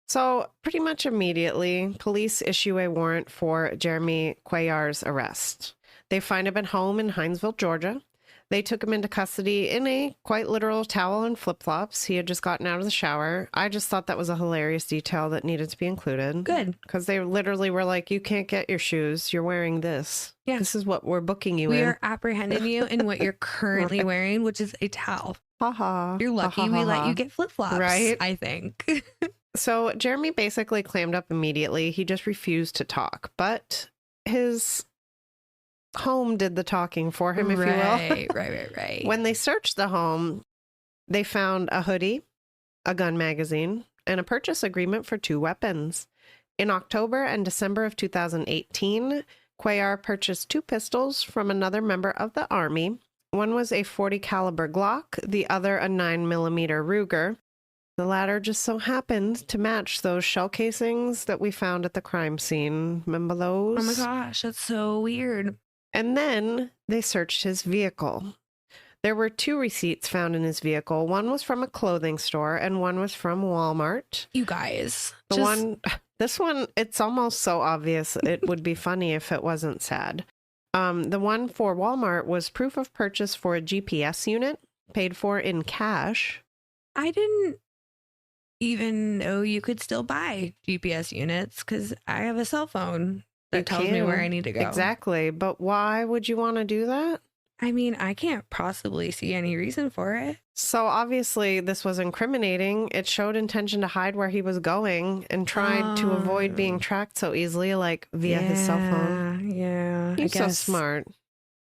So pretty much immediately, police issue a warrant for Jeremy Cuellar's arrest. They find him at home in Hinesville, Georgia. They took him into custody in a quite literal towel and flip-flops. He had just gotten out of the shower. I just thought that was a hilarious detail that needed to be included. Good. Because they literally were like, you can't get your shoes. You're wearing this. Yeah. This is what we're booking you in. We are apprehending you in what you're currently wearing, which is a towel. Ha ha. You're lucky Ha, ha, we ha, let ha. you get flip-flops, Right? I think. So Jeremy basically clammed up immediately. He just refused to talk, but his home did the talking for him, if you will. Right. When they searched the home, they found a hoodie, a gun magazine, and a purchase agreement for 2 weapons. In October and December of 2018, Cuellar purchased 2 pistols from another member of the Army. One was a .40 caliber Glock, the other a 9mm Ruger. The latter just so happened to match those shell casings that we found at the crime scene. Remember those? Oh my gosh, that's so weird. And then they searched his vehicle. There were 2 receipts found in his vehicle. One was from a clothing store and one was from Walmart. You guys. This one, it's almost so obvious. It would be funny if it wasn't sad. The one for Walmart was proof of purchase for a GPS unit paid for in cash. I didn't even know you could still buy GPS units because I have a cell phone that tells me where I need to go. Exactly. But why would you want to do that? I mean, I can't possibly see any reason for it. So obviously this was incriminating. It showed intention to hide where he was going and tried to avoid being tracked so easily, like via his cell phone. Yeah. You're so smart.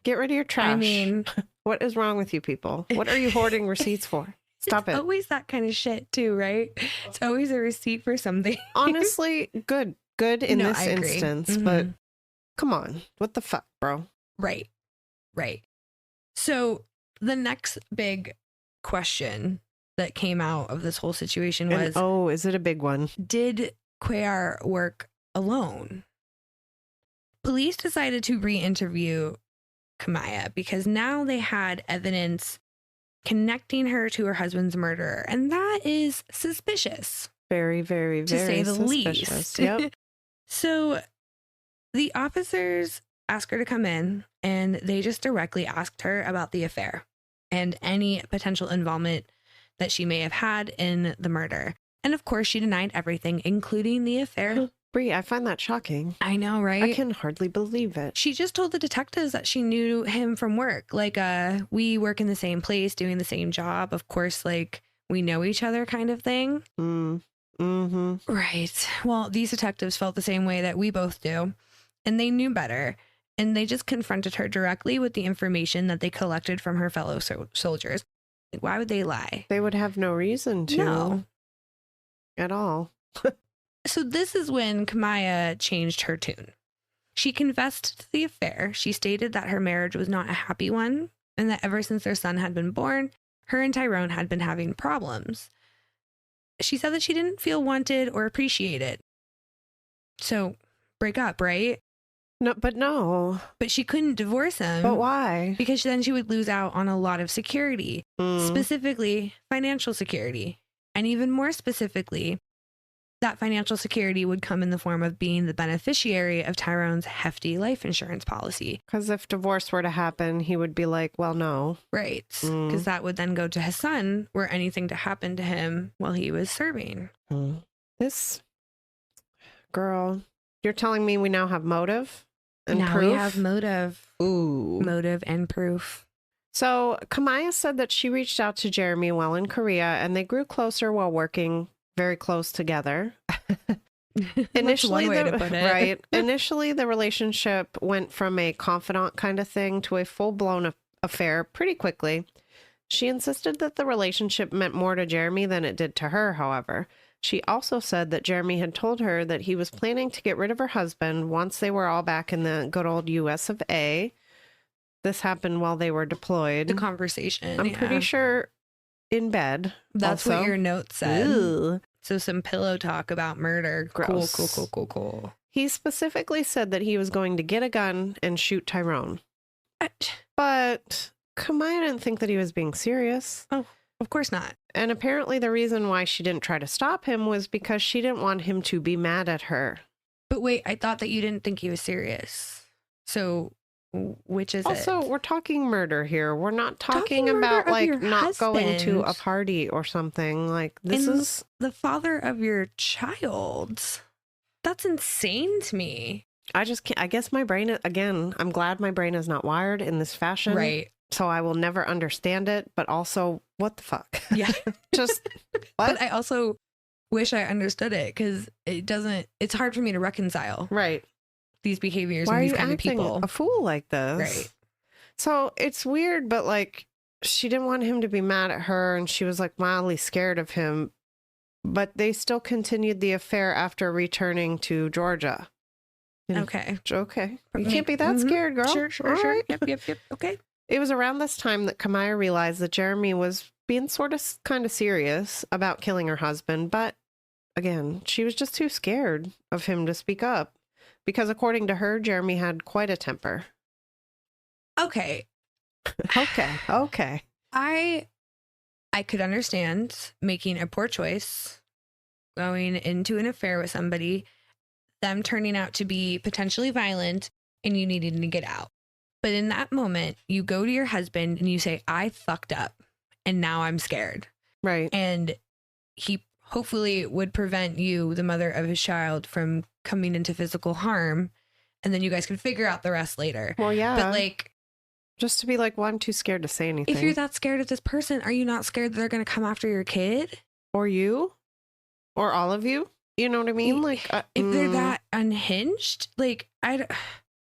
Get rid of your trash. I mean, what is wrong with you people? What are you hoarding receipts for? Stop it. It's always that kind of shit too, right? It's always a receipt for something. Honestly, good in No, this I agree. instance, but come on. What the fuck, bro? Right. So the next big question that came out of this whole situation was, is it a big one? did Cuellar work alone? Police decided to re-interview Kamaya because now they had evidence connecting her to her husband's murder, and that is suspicious. Very, very, to very say the suspicious. least. Yep. So the officers asked her to come in, and they just directly asked her about the affair and any potential involvement that she may have had in the murder. And of course, she denied everything, including the affair. Bree, I find that shocking. I know, right? I can hardly believe it. She just told the detectives that she knew him from work. Like, we work in the same place, doing the same job. Of course, like, we know each other kind of thing. Mm-hmm. Right. Well, these detectives felt the same way that we both do, and they knew better. And they just confronted her directly with the information that they collected from her fellow soldiers. Like, why would they lie? They would have no reason to. No. At all. So this is when Kamaya changed her tune. She confessed to the affair. She stated that her marriage was not a happy one, and that ever since their son had been born, her and Tyrone had been having problems. She said that she didn't feel wanted or appreciated. So, break up, right? No. But she couldn't divorce him. But why? Because then she would lose out on a lot of security, specifically financial security. And even more specifically, that financial security would come in the form of being the beneficiary of Tyrone's hefty life insurance policy. Because if divorce were to happen, he would be like, well, no. Right. Because that would then go to his son, were anything to happen to him while he was serving. This girl, you're telling me we now have motive and now proof? we have motive. Ooh. Motive and proof. So Kamaya said that she reached out to Jeremy while in Korea, and they grew closer while working very close together. Initially, one way to put it. Right. Initially, the relationship went from a confidant kind of thing to a full-blown affair pretty quickly. She insisted that the relationship meant more to Jeremy than it did to her, however. She also said that Jeremy had told her that he was planning to get rid of her husband once they were all back in the good old US of A. This happened while they were deployed. The conversation. I'm pretty sure in bed. That's also. what your note said. Ugh. So some pillow talk about murder. Gross. Cool. He specifically said that he was going to get a gun and shoot Tyrone. But Kamaya didn't think that he was being serious. Oh, of course not. And apparently the reason why she didn't try to stop him was because she didn't want him to be mad at her. But wait, I thought that you didn't think he was serious. So which is also, it? we're talking murder here. We're not talking Talking about murder of like your not going to a husband. party or something. Like this And is the father of your child. That's insane to me. I just can't. I guess my brain, again, I'm glad my brain is not wired in this fashion. Right. So I will never understand it. But also, what the fuck? Yeah. Just what? But I also wish I understood it because it's hard for me to reconcile Right. these behaviors Why and are these you kind of acting people. a fool like this? Right. So it's weird, but like she didn't want him to be mad at her and she was like mildly scared of him, but they still continued the affair after returning to Georgia. Okay. Okay. You can't be that scared, girl. Sure. All right. Yep. Okay. It was around this time that Kamaya realized that Jeremy was being sort of kind of serious about killing her husband, but again, she was just too scared of him to speak up because according to her, Jeremy had quite a temper. Okay. Okay. I could understand making a poor choice, going into an affair with somebody, them turning out to be potentially violent, and you needing to get out. But in that moment, you go to your husband and you say, I fucked up and now I'm scared. Right. And he hopefully would prevent you, the mother of his child, from coming into physical harm. And then you guys can figure out the rest later. Well, yeah. But like, just to be like, well, I'm too scared to say anything. if you're that scared of this person, are you not scared that they're going to come after your kid? Or you? Or all of you? You know what I mean? Like, if they're that unhinged, like,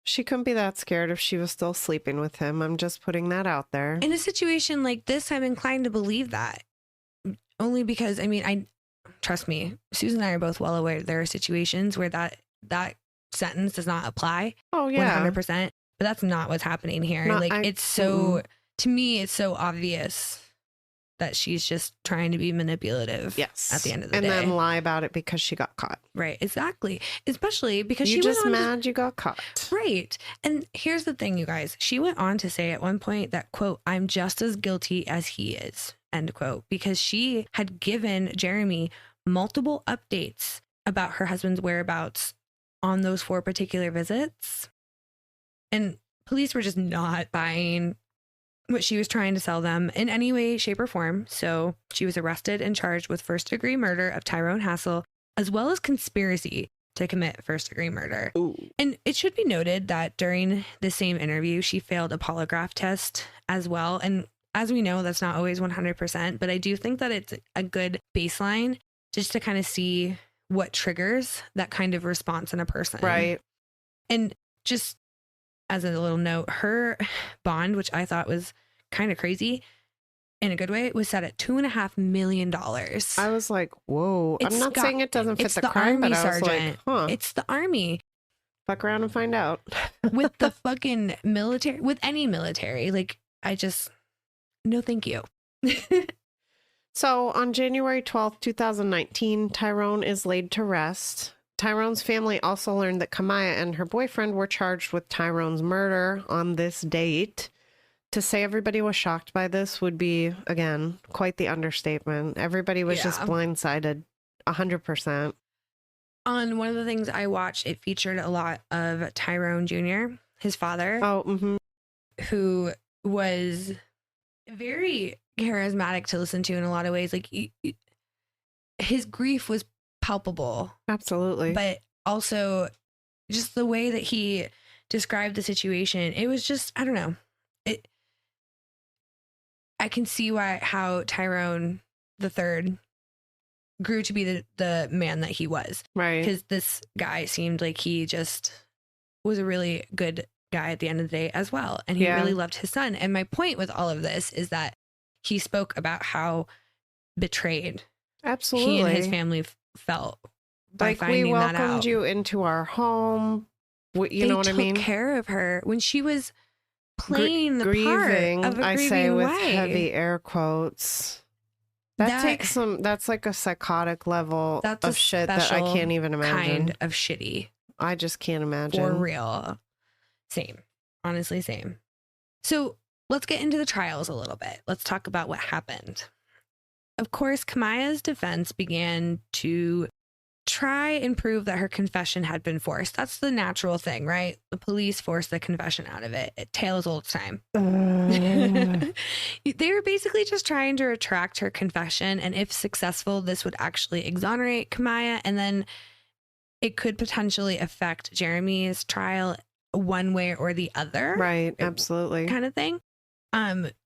she couldn't be that scared if she was still sleeping with him. I'm just putting that out there. In a situation like this, I'm inclined to believe that. Only because, I mean, trust me, Susan and I are both well aware there are situations where that sentence does not apply. Oh, yeah. 100%. But that's not what's happening here. To me, it's so obvious that she's just trying to be manipulative. Yes. At the end of the day. day. And then lie about it because she got caught. Right. Exactly. Especially because you just mad you got caught. Right. And here's the thing, you guys. She went on to say at one point that, quote, I'm just as guilty as he is, end quote, because she had given Jeremy multiple updates about her husband's whereabouts on those 4 particular visits. And police were just not buying what she was trying to sell them in any way, shape, or form. So she was arrested and charged with first-degree murder of Tyrone Hassel, as well as conspiracy to commit first-degree murder. Ooh. And it should be noted that during the same interview, she failed a polygraph test as well. And as we know, that's not always 100%, but I do think that it's a good baseline just to kind of see what triggers that kind of response in a person. Right. And just as a little note, her bond, which I thought was kind of crazy in a good way, was set at $2.5 million. I was like, whoa. I'm not saying it doesn't fit the crime, but I was like, huh. It's the army. Fuck around and find out. With the fucking military, with any military. Like, no thank you. So on January 12th, 2019, Tyrone is laid to rest. Tyrone's family also learned that Kamaya and her boyfriend were charged with Tyrone's murder on this date. To say everybody was shocked by this would be, again, quite the understatement. Everybody was just blindsided 100%. On one of the things I watched, it featured a lot of Tyrone Jr., his father. Oh, mm-hmm. Who was very charismatic to listen to in a lot of ways. Like, his grief was palpable. Absolutely. But also just the way that he described the situation, it was just, I don't know. I can see how Tyrone III grew to be the man that he was. Right. Because this guy seemed like he just was a really good guy at the end of the day as well. And he really loved his son. And my point with all of this is that he spoke about how betrayed absolutely he and his family felt by like finding that out. We welcomed you into our home. You know what I mean? They took care of her when she was playing the grieving, part of a I grieving say with wife. heavy air quotes. That takes some. That's like a psychotic level of shit that I can't even imagine. Kind of shitty. I just can't imagine. For real. Same. Honestly, same. So let's get into the trials a little bit. Let's talk about what happened. Of course, Kamaya's defense began to try and prove that her confession had been forced. That's the natural thing, right? The police forced the confession out of it. Tale as old as time. They were basically just trying to retract her confession. And if successful, this would actually exonerate Kamaya. And then it could potentially affect Jeremy's trial one way or the other. Right. Absolutely. Kind of thing.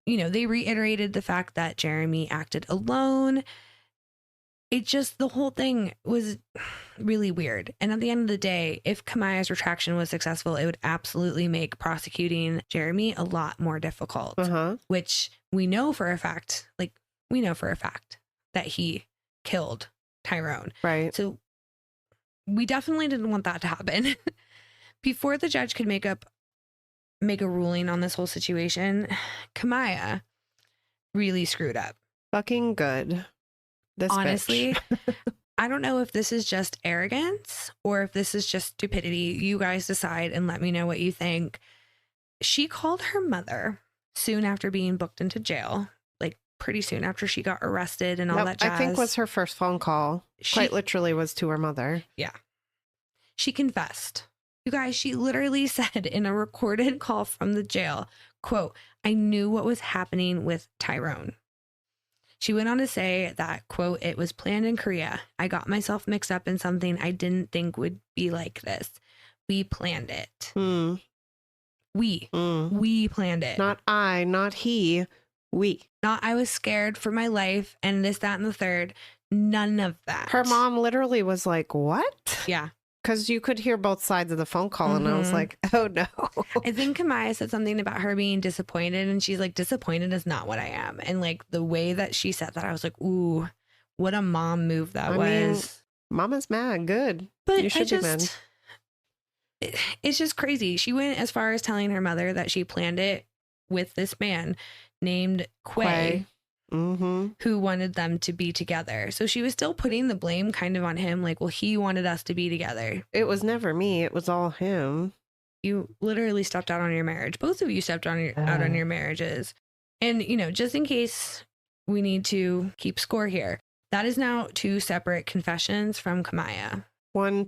They reiterated the fact that Jeremy acted alone. It just, the whole thing was really weird. And at the end of the day, if Kamaya's retraction was successful, it would absolutely make prosecuting Jeremy a lot more difficult, which we know for a fact that he killed Tyrone. Right. So we definitely didn't want that to happen. Before the judge could make a ruling on this whole situation, Kamaya really screwed up. Fucking good. Honestly, I don't know if this is just arrogance or if this is just stupidity. You guys decide and let me know what you think. She called her mother soon after being booked into jail, like pretty soon after she got arrested and all that jazz. I think was her first phone call. Quite literally was to her mother. Yeah. She confessed. You guys, she literally said in a recorded call from the jail, quote, "I knew what was happening with Tyrone." She went on to say that, quote, "It was planned in Korea. I got myself mixed up in something I didn't think would be like this. We planned it." We planned it. Not I, not he, we. Not I was scared for my life and this, that, and the third. None of that. Her mom literally was like, what? Yeah. Because you could hear both sides of the phone call, and I was like, oh no. I think Kamaya said something about her being disappointed, and she's like, disappointed is not what I am. And like the way that she said that, I was like, ooh, what a mom move that was. Mama's mad. Good. But you should be mad. It's just crazy. She went as far as telling her mother that she planned it with this man named Quay. Who wanted them to be together. So she was still putting the blame kind of on him, like, well, he wanted us to be together. It was never me. It was all him. You literally stepped out on your marriage. Both of you stepped out on your marriages. And, just in case we need to keep score here, that is now 2 separate confessions from Kamaya. One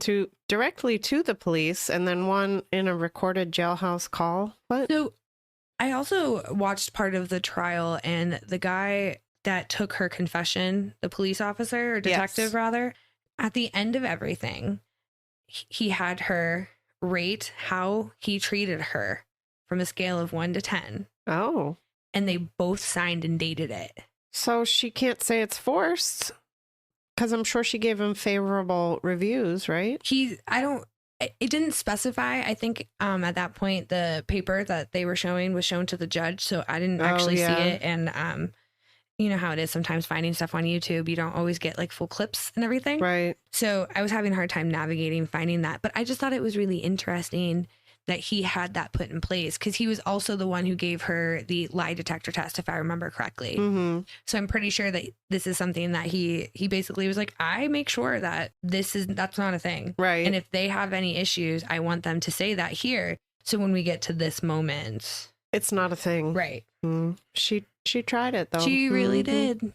directly to the police, and then one in a recorded jailhouse call. What? So I also watched part of the trial, and the guy that took her confession, the police officer or detective rather, at the end of everything, he had her rate how he treated her from a scale of 1 to 10. Oh. And they both signed and dated it. So she can't say it's forced, because I'm sure she gave him favorable reviews, right? It didn't specify. I think at that point, the paper that they were showing was shown to the judge. So I didn't actually see it. And you know how it is sometimes finding stuff on YouTube. You don't always get like full clips and everything. Right. So I was having a hard time navigating finding that. But I just thought it was really interesting that he had that put in place, because he was also the one who gave her the lie detector test, if I remember correctly. So I'm pretty sure that this is something that he basically was like, I make sure that that's not a thing. Right. And if they have any issues, I want them to say that here. So when we get to this moment, it's not a thing. Right. She tried it though. She really did.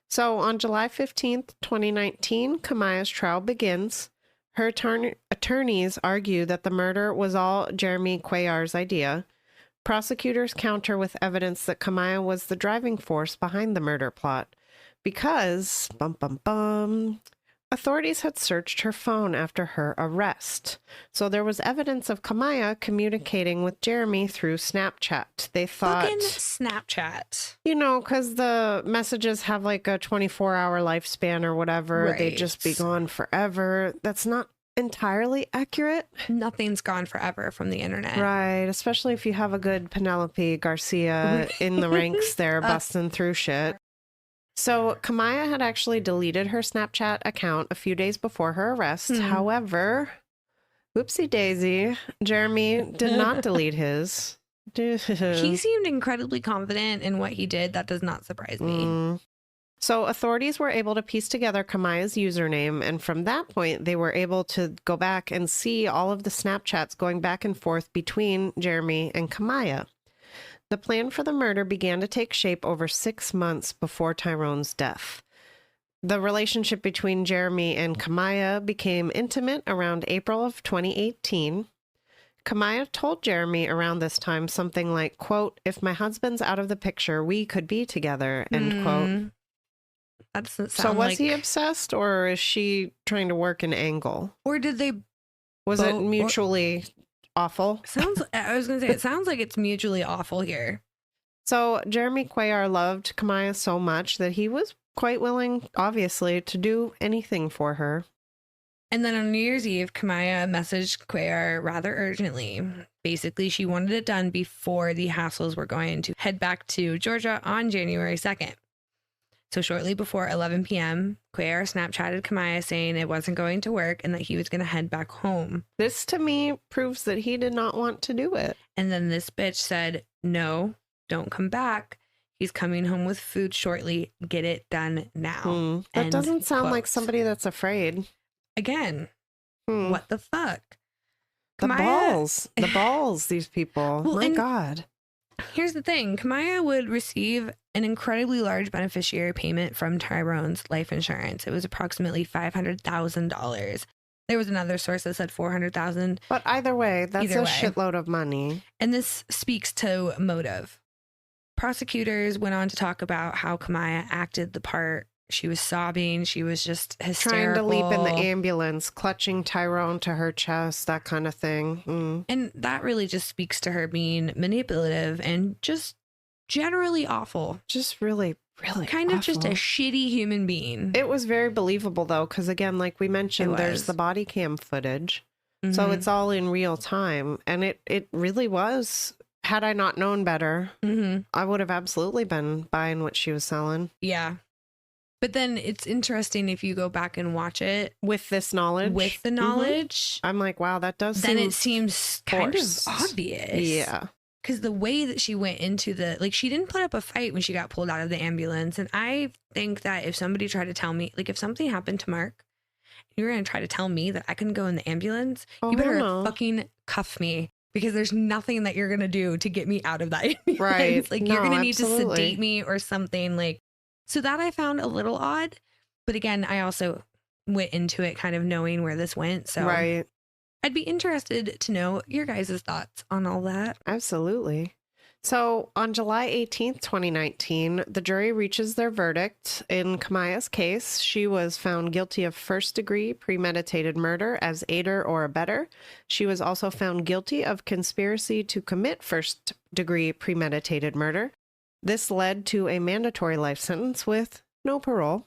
So on July 15th, 2019, Kamaya's trial begins. Her attorneys argue that the murder was all Jeremy Cuellar's idea. Prosecutors counter with evidence that Kamaya was the driving force behind the murder plot because, authorities had searched her phone after her arrest. So there was evidence of Kamaya communicating with Jeremy through Snapchat. They thought... Fucking Snapchat. Because the messages have like a 24-hour lifespan or whatever. Right. They'd just be gone forever. That's not entirely accurate. Nothing's gone forever from the internet. Right. Especially if you have a good Penelope Garcia in the ranks there busting through shit. So Kamaya had actually deleted her Snapchat account a few days before her arrest. However, whoopsie daisy, Jeremy did not delete his. He seemed incredibly confident in what he did. That does not surprise me. So authorities were able to piece together Kamaya's username, and from that point, they were able to go back and see all of the Snapchats going back and forth between Jeremy and Kamaya. The plan for the murder began to take shape over 6 months before Tyrone's death. The relationship between Jeremy and Kamaya became intimate around April of 2018. Kamaya told Jeremy around this time something like, quote, "If my husband's out of the picture, we could be together," end quote. That doesn't sound so was like... he obsessed, or is she trying to work an angle? Or did they... Was it mutually awful? I was going to say, it sounds like it's mutually awful here. So Jeremy Cuellar loved Kamaya so much that he was quite willing, obviously, to do anything for her. And then on New Year's Eve, Kamaya messaged Cuellar rather urgently. Basically, she wanted it done before the Hassels were going to head back to Georgia on January 2nd. So shortly before 11 p.m., Cuellar Snapchatted Kamaya saying it wasn't going to work and that he was going to head back home. This, to me, proves that he did not want to do it. And then this bitch said, no, don't come back. He's coming home with food shortly. Get it done now. That End doesn't sound quote. like somebody that's afraid. Again, what the fuck? The balls, these people. Well, My God. Here's the thing. Kamaya would receive an incredibly large beneficiary payment from Tyrone's life insurance. It was approximately $500,000. There was another source that said $400,000. But either way, that's a shitload of money. And this speaks to motive. Prosecutors went on to talk about how Kamaya acted the part. She was sobbing. She was just hysterical. Trying to leap in the ambulance, clutching Tyrone to her chest, that kind of thing. And that really just speaks to her being manipulative and just generally awful. Just really kind of just a shitty human being. It was very believable, though, because again, like we mentioned, there's the body cam footage. So it's all in real time. And it really was. Had I not known better, I would have absolutely been buying what she was selling. Yeah. But then it's interesting if you go back and watch it. With this knowledge? With the knowledge. I'm like, wow, that does seem then it seems kind of obvious. Yeah. Because the way that she went into she didn't put up a fight when she got pulled out of the ambulance. And I think that if somebody tried to tell me, like if something happened to Mark, you were going to try to tell me that I couldn't go in the ambulance, you better fucking cuff me. Because there's nothing that you're going to do to get me out of that ambulance. Right. Like you're going to need to sedate me or something like. So that I found a little odd. But again, I also went into it kind of knowing where this went. So I'd be interested to know your guys' thoughts on all that. Absolutely. So on July 18th, 2019, the jury reaches their verdict in Kamaya's case. She was found guilty of first-degree premeditated murder as aider or abettor. She was also found guilty of conspiracy to commit first-degree premeditated murder. This led to a mandatory life sentence with no parole.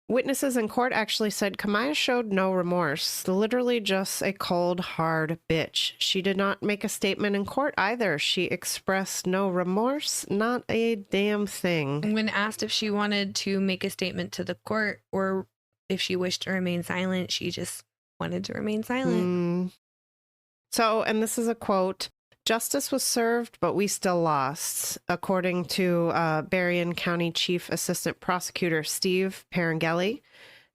Witnesses in court actually said Kamaya showed no remorse, literally just a cold, hard bitch. She did not make a statement in court either. She expressed no remorse, not a damn thing. When asked if she wanted to make a statement to the court or if she wished to remain silent, she just wanted to remain silent. So, and this is a quote, "Justice was served, but we still lost," according to Berrien County Chief Assistant Prosecutor Steve Parangeli,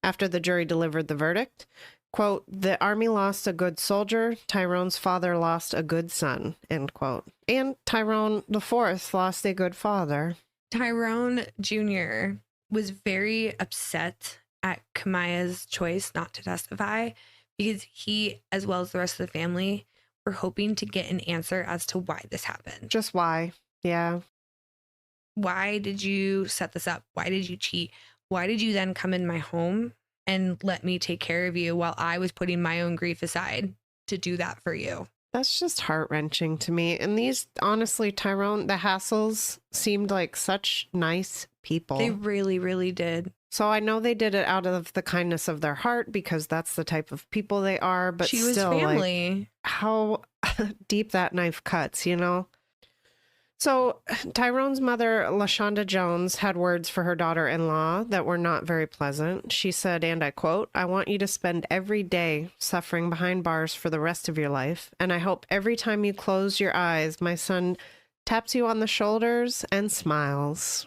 after the jury delivered the verdict. Quote, "The Army lost a good soldier. Tyrone's father lost a good son," end quote. And Tyrone IV lost a good father. Tyrone Jr. was very upset at Kamaya's choice not to testify because he, as well as the rest of the family, were hoping to get an answer as to why this happened. Just why? Yeah. Why did you set this up? Why did you cheat? Why did you then come in my home and let me take care of you while I was putting my own grief aside to do that for you? That's just heart-wrenching to me. And these, honestly, Tyrone, the Hassels seemed like such nice people. They really, really did. So I know they did it out of the kindness of their heart because that's the type of people they are. But she still, was family. like, how deep that knife cuts, you know? So Tyrone's mother, LaShonda Jones, had words for her daughter-in-law that were not very pleasant. She said, and I quote, "I want you to spend every day suffering behind bars for the rest of your life. And I hope every time you close your eyes, my son taps you on the shoulders and smiles."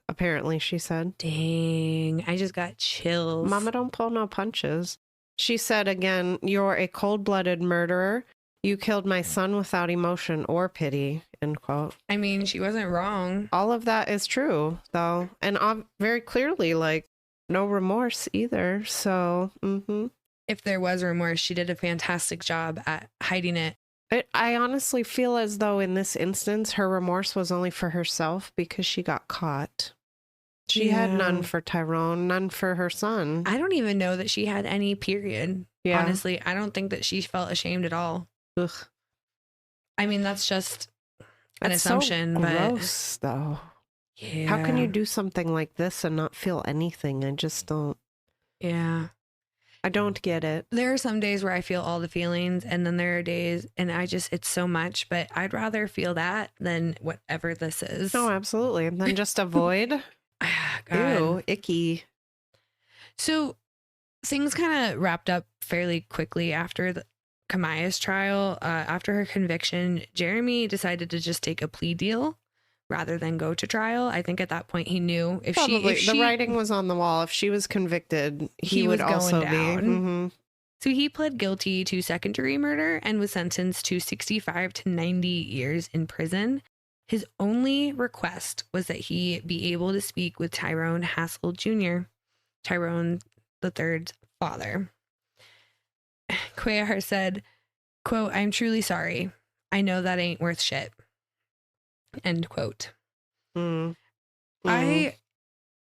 Apparently, she said. Dang, I just got chills. Mama don't pull no punches. She said again, "You're a cold-blooded murderer. You killed my son without emotion or pity," end quote. I mean, she wasn't wrong. All of that is true, though. And very clearly, like, no remorse either. So, If there was remorse, she did a fantastic job at hiding it. I honestly feel as though in this instance, her remorse was only for herself because she got caught. She had none for Tyrone, none for her son. I don't even know that she had any, period. Yeah. Honestly, I don't think that she felt ashamed at all. Ugh. I mean, that's just... an That's assumption, so but gross, though. yeah. How can you do something like this and not feel anything? I just don't. Yeah. I don't get it. There are some days where I feel all the feelings, and then there are days, and it's so much, but I'd rather feel that than whatever this is. No, absolutely. And then just avoid. God. Ew, icky. So things kind of wrapped up fairly quickly after Kamaya's trial. After her conviction, Jeremy decided to just take a plea deal rather than go to trial. I think at that point he knew if the writing was on the wall. If she was convicted, he would was going also down. be. Mm-hmm. So he pled guilty to second-degree murder and was sentenced to 65 to 90 years in prison. His only request was that he be able to speak with Tyrone Hassel Jr., Tyrone III's father. Cuellar said, quote, "I'm truly sorry. I know that ain't worth shit." End quote.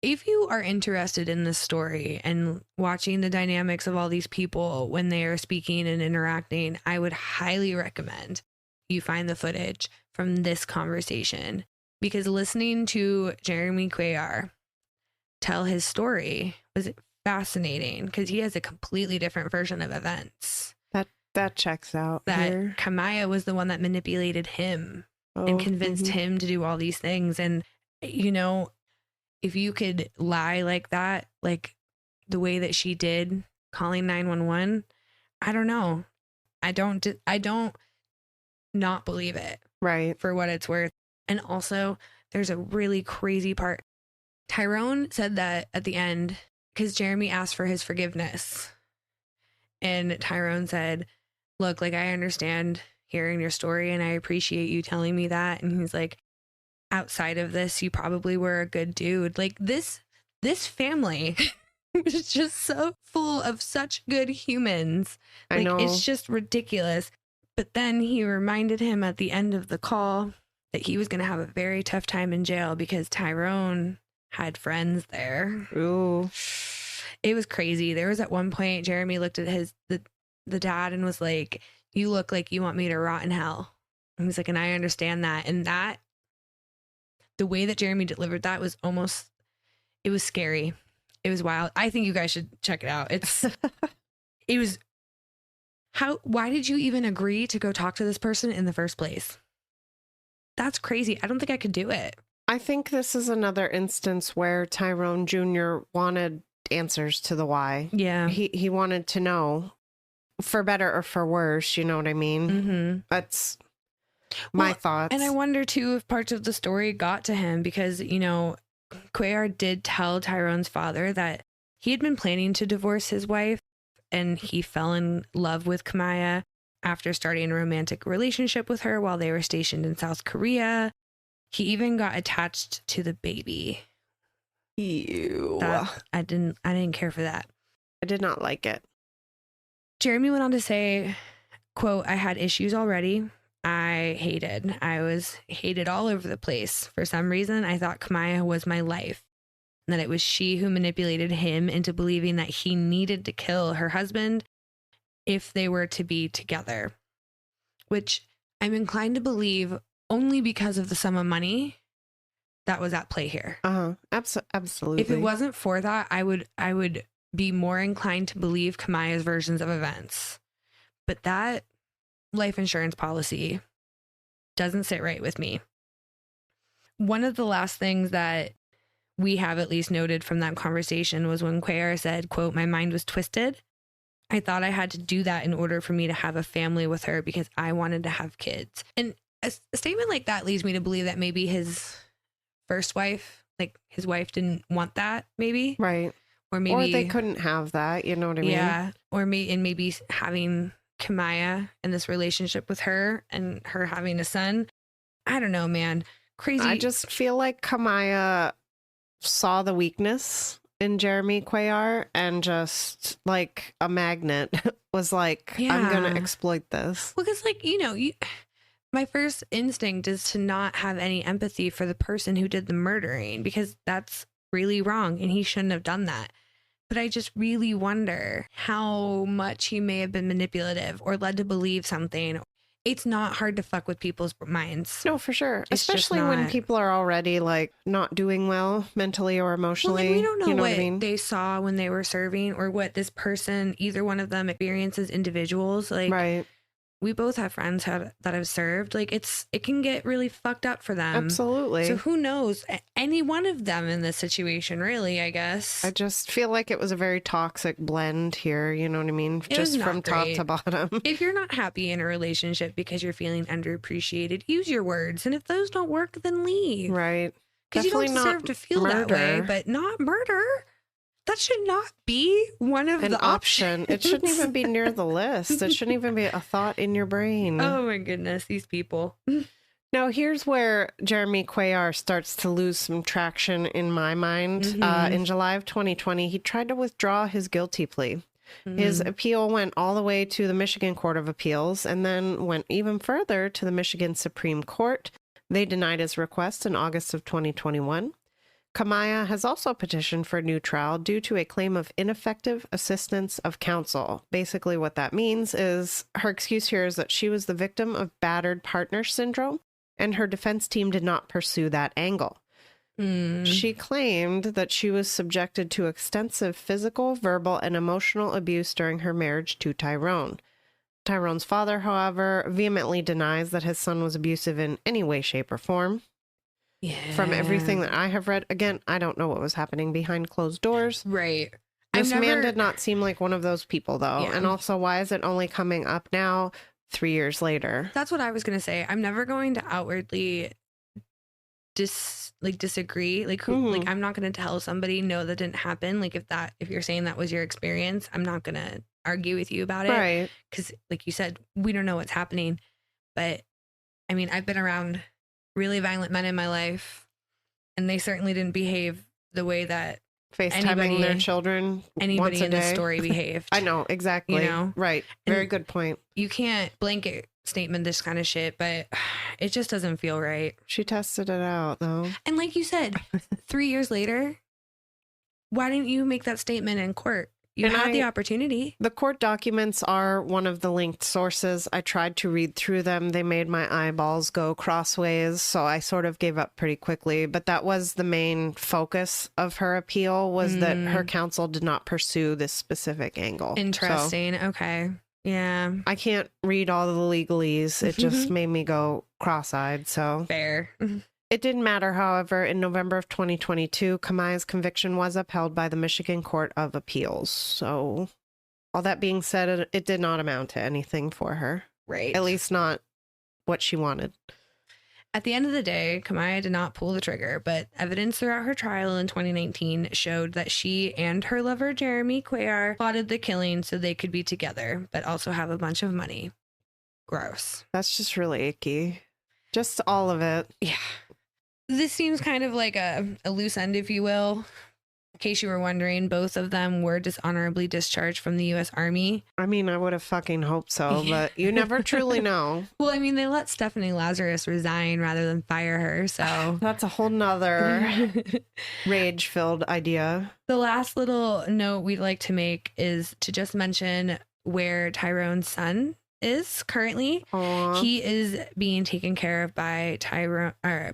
If you are interested in this story and watching the dynamics of all these people when they are speaking and interacting, I would highly recommend you find the footage from this conversation, because listening to Jeremy Cuellar tell his story was fascinating, because he has a completely different version of events. That checks out. That here. Kamaya was the one that manipulated him and convinced him to do all these things. And, you know, if you could lie like that, like the way that she did, calling 911, I don't know. I don't not believe it. Right. For what it's worth. And also, there's a really crazy part. Tyrone said that at the end, because Jeremy asked for his forgiveness. And Tyrone said, "Look, like, I understand hearing your story and I appreciate you telling me that." And he's like, "Outside of this, you probably were a good dude." Like, this family is just so full of such good humans. Like, I know. it's just ridiculous. But then he reminded him at the end of the call that he was going to have a very tough time in jail because Tyrone had friends there. Ooh. It was crazy. There was at one point, Jeremy looked at the dad and was like, "You look like you want me to rot in hell." And he's like, "And I understand that." And that, the way that Jeremy delivered that was almost, it was scary. It was wild. I think you guys should check it out. It was, why did you even agree to go talk to this person in the first place? That's crazy. I don't think I could do it. I think this is another instance where Tyrone Jr. wanted answers to the why. Yeah. He wanted to know, for better or for worse, you know what I mean? Mm-hmm. That's my thoughts. And I wonder too if parts of the story got to him, because, you know, Cuellar did tell Tyrone's father that he had been planning to divorce his wife, and he fell in love with Kamaya after starting a romantic relationship with her while they were stationed in South Korea. He even got attached to the baby. Ew. I didn't care for that. I did not like it. Jeremy went on to say, quote, "I had issues already. I was hated all over the place. For some reason, I thought Kamaya was my life, and that it was she who manipulated him into believing that he needed to kill her husband if they were to be together," which I'm inclined to believe only because of the sum of money that was at play here. Absolutely. If it wasn't for that, I would be more inclined to believe Kamaya's versions of events. But that life insurance policy doesn't sit right with me. One of the last things that we have at least noted from that conversation was when Cuellar said, quote, "My mind was twisted. I thought I had to do that in order for me to have a family with her because I wanted to have kids." And a statement like that leads me to believe that maybe his first wife, like his wife, didn't want that, maybe. Right. Or maybe, or they couldn't have that, you know what I mean? Yeah. Or maybe having Kamaya in this relationship with her and her having a son. I don't know, man. Crazy. I just feel like Kamaya saw the weakness in Jeremy Cuellar and just like a magnet was like, I'm going to exploit this. Well, because like, you know, my first instinct is to not have any empathy for the person who did the murdering, because that's really wrong and he shouldn't have done that. But I just really wonder how much he may have been manipulative or led to believe something. it's not hard to fuck with people's minds. No, for sure. It's just Especially when not- people are already like not doing well mentally or Well, emotionally. like, we don't know, you know what what I mean? they saw when they were serving or what this person, either one of them, experiences individuals. Like, Right. we both have friends that have served. Like, it can get really fucked up for them. Absolutely. So who knows? Any one of them in this situation, really, I guess. I just feel like it was a very toxic blend here. You know what I mean? It was Just not from top great. to bottom. If you're not happy in a relationship because you're feeling underappreciated, use your words. And if those don't work, then leave. Right. Because you don't Definitely not deserve to feel that way, murder. but not murder. That should not be one of An the option. options. It shouldn't even be near the list. It shouldn't even be a thought in your brain. Oh my goodness, these people. Now, here's where Jeremy Cuellar starts to lose some traction in my mind. Mhm. In July of 2020, he tried to withdraw his guilty plea. His appeal went all the way to the Michigan Court of Appeals and then went even further to the Michigan Supreme Court. They denied his request in August of 2021. Kamaya has also petitioned for a new trial due to a claim of ineffective assistance of counsel. Basically, what that means is her excuse here is that she was the victim of battered partner syndrome, and her defense team did not pursue that angle. She claimed that she was subjected to extensive physical, verbal, and emotional abuse during her marriage to Tyrone. Tyrone's father, however, vehemently denies that his son was abusive in any way, shape, or form. Yeah. From everything that I have read, again, I don't know what was happening behind closed doors. Right. This man did not seem like one of those people, though. Yeah. And also, why is it only coming up now, 3 years later? That's what I was going to say. I'm never going to outwardly disagree. Like, like I'm not going to tell somebody, no, that didn't happen. Like, if you're saying that was your experience, I'm not going to argue with you about it. Right. Because like you said, we don't know what's happening. But I mean, I've been around really violent men in my life, and they certainly didn't behave the way that FaceTiming their children anybody once a in this day. story behaved. I know, exactly. You know? Right. Very good point. You can't blanket statement this kind of shit, but it just doesn't feel right. She tested it out, though. And like you said, 3 years later, why didn't you make that statement in court? You had the opportunity. The court documents are one of the linked sources. I tried to read through them. They made my eyeballs go crossways, so I sort of gave up pretty quickly. But that was the main focus of her appeal, was that her counsel did not pursue this specific angle. Interesting. So, okay. Yeah. I can't read all the legalese. It just made me go cross-eyed, so. Fair. It didn't matter, however. In November of 2022, Kamaya's conviction was upheld by the Michigan Court of Appeals. So, all that being said, it did not amount to anything for her. Right. At least not what she wanted. At the end of the day, Kamaya did not pull the trigger, but evidence throughout her trial in 2019 showed that she and her lover, Jeremy Cuellar, plotted the killing so they could be together, but also have a bunch of money. Gross. That's just really icky. Just all of it. Yeah. This seems kind of like a loose end, if you will. In case you were wondering, both of them were dishonorably discharged from the U.S. Army. I mean, I would have fucking hoped so, but you never truly know. Well, I mean, they let Stephanie Lazarus resign rather than fire her, so... That's a whole nother rage-filled idea. The last little note we'd like to make is to just mention where Tyrone's son is currently. Aww. He is being taken care of by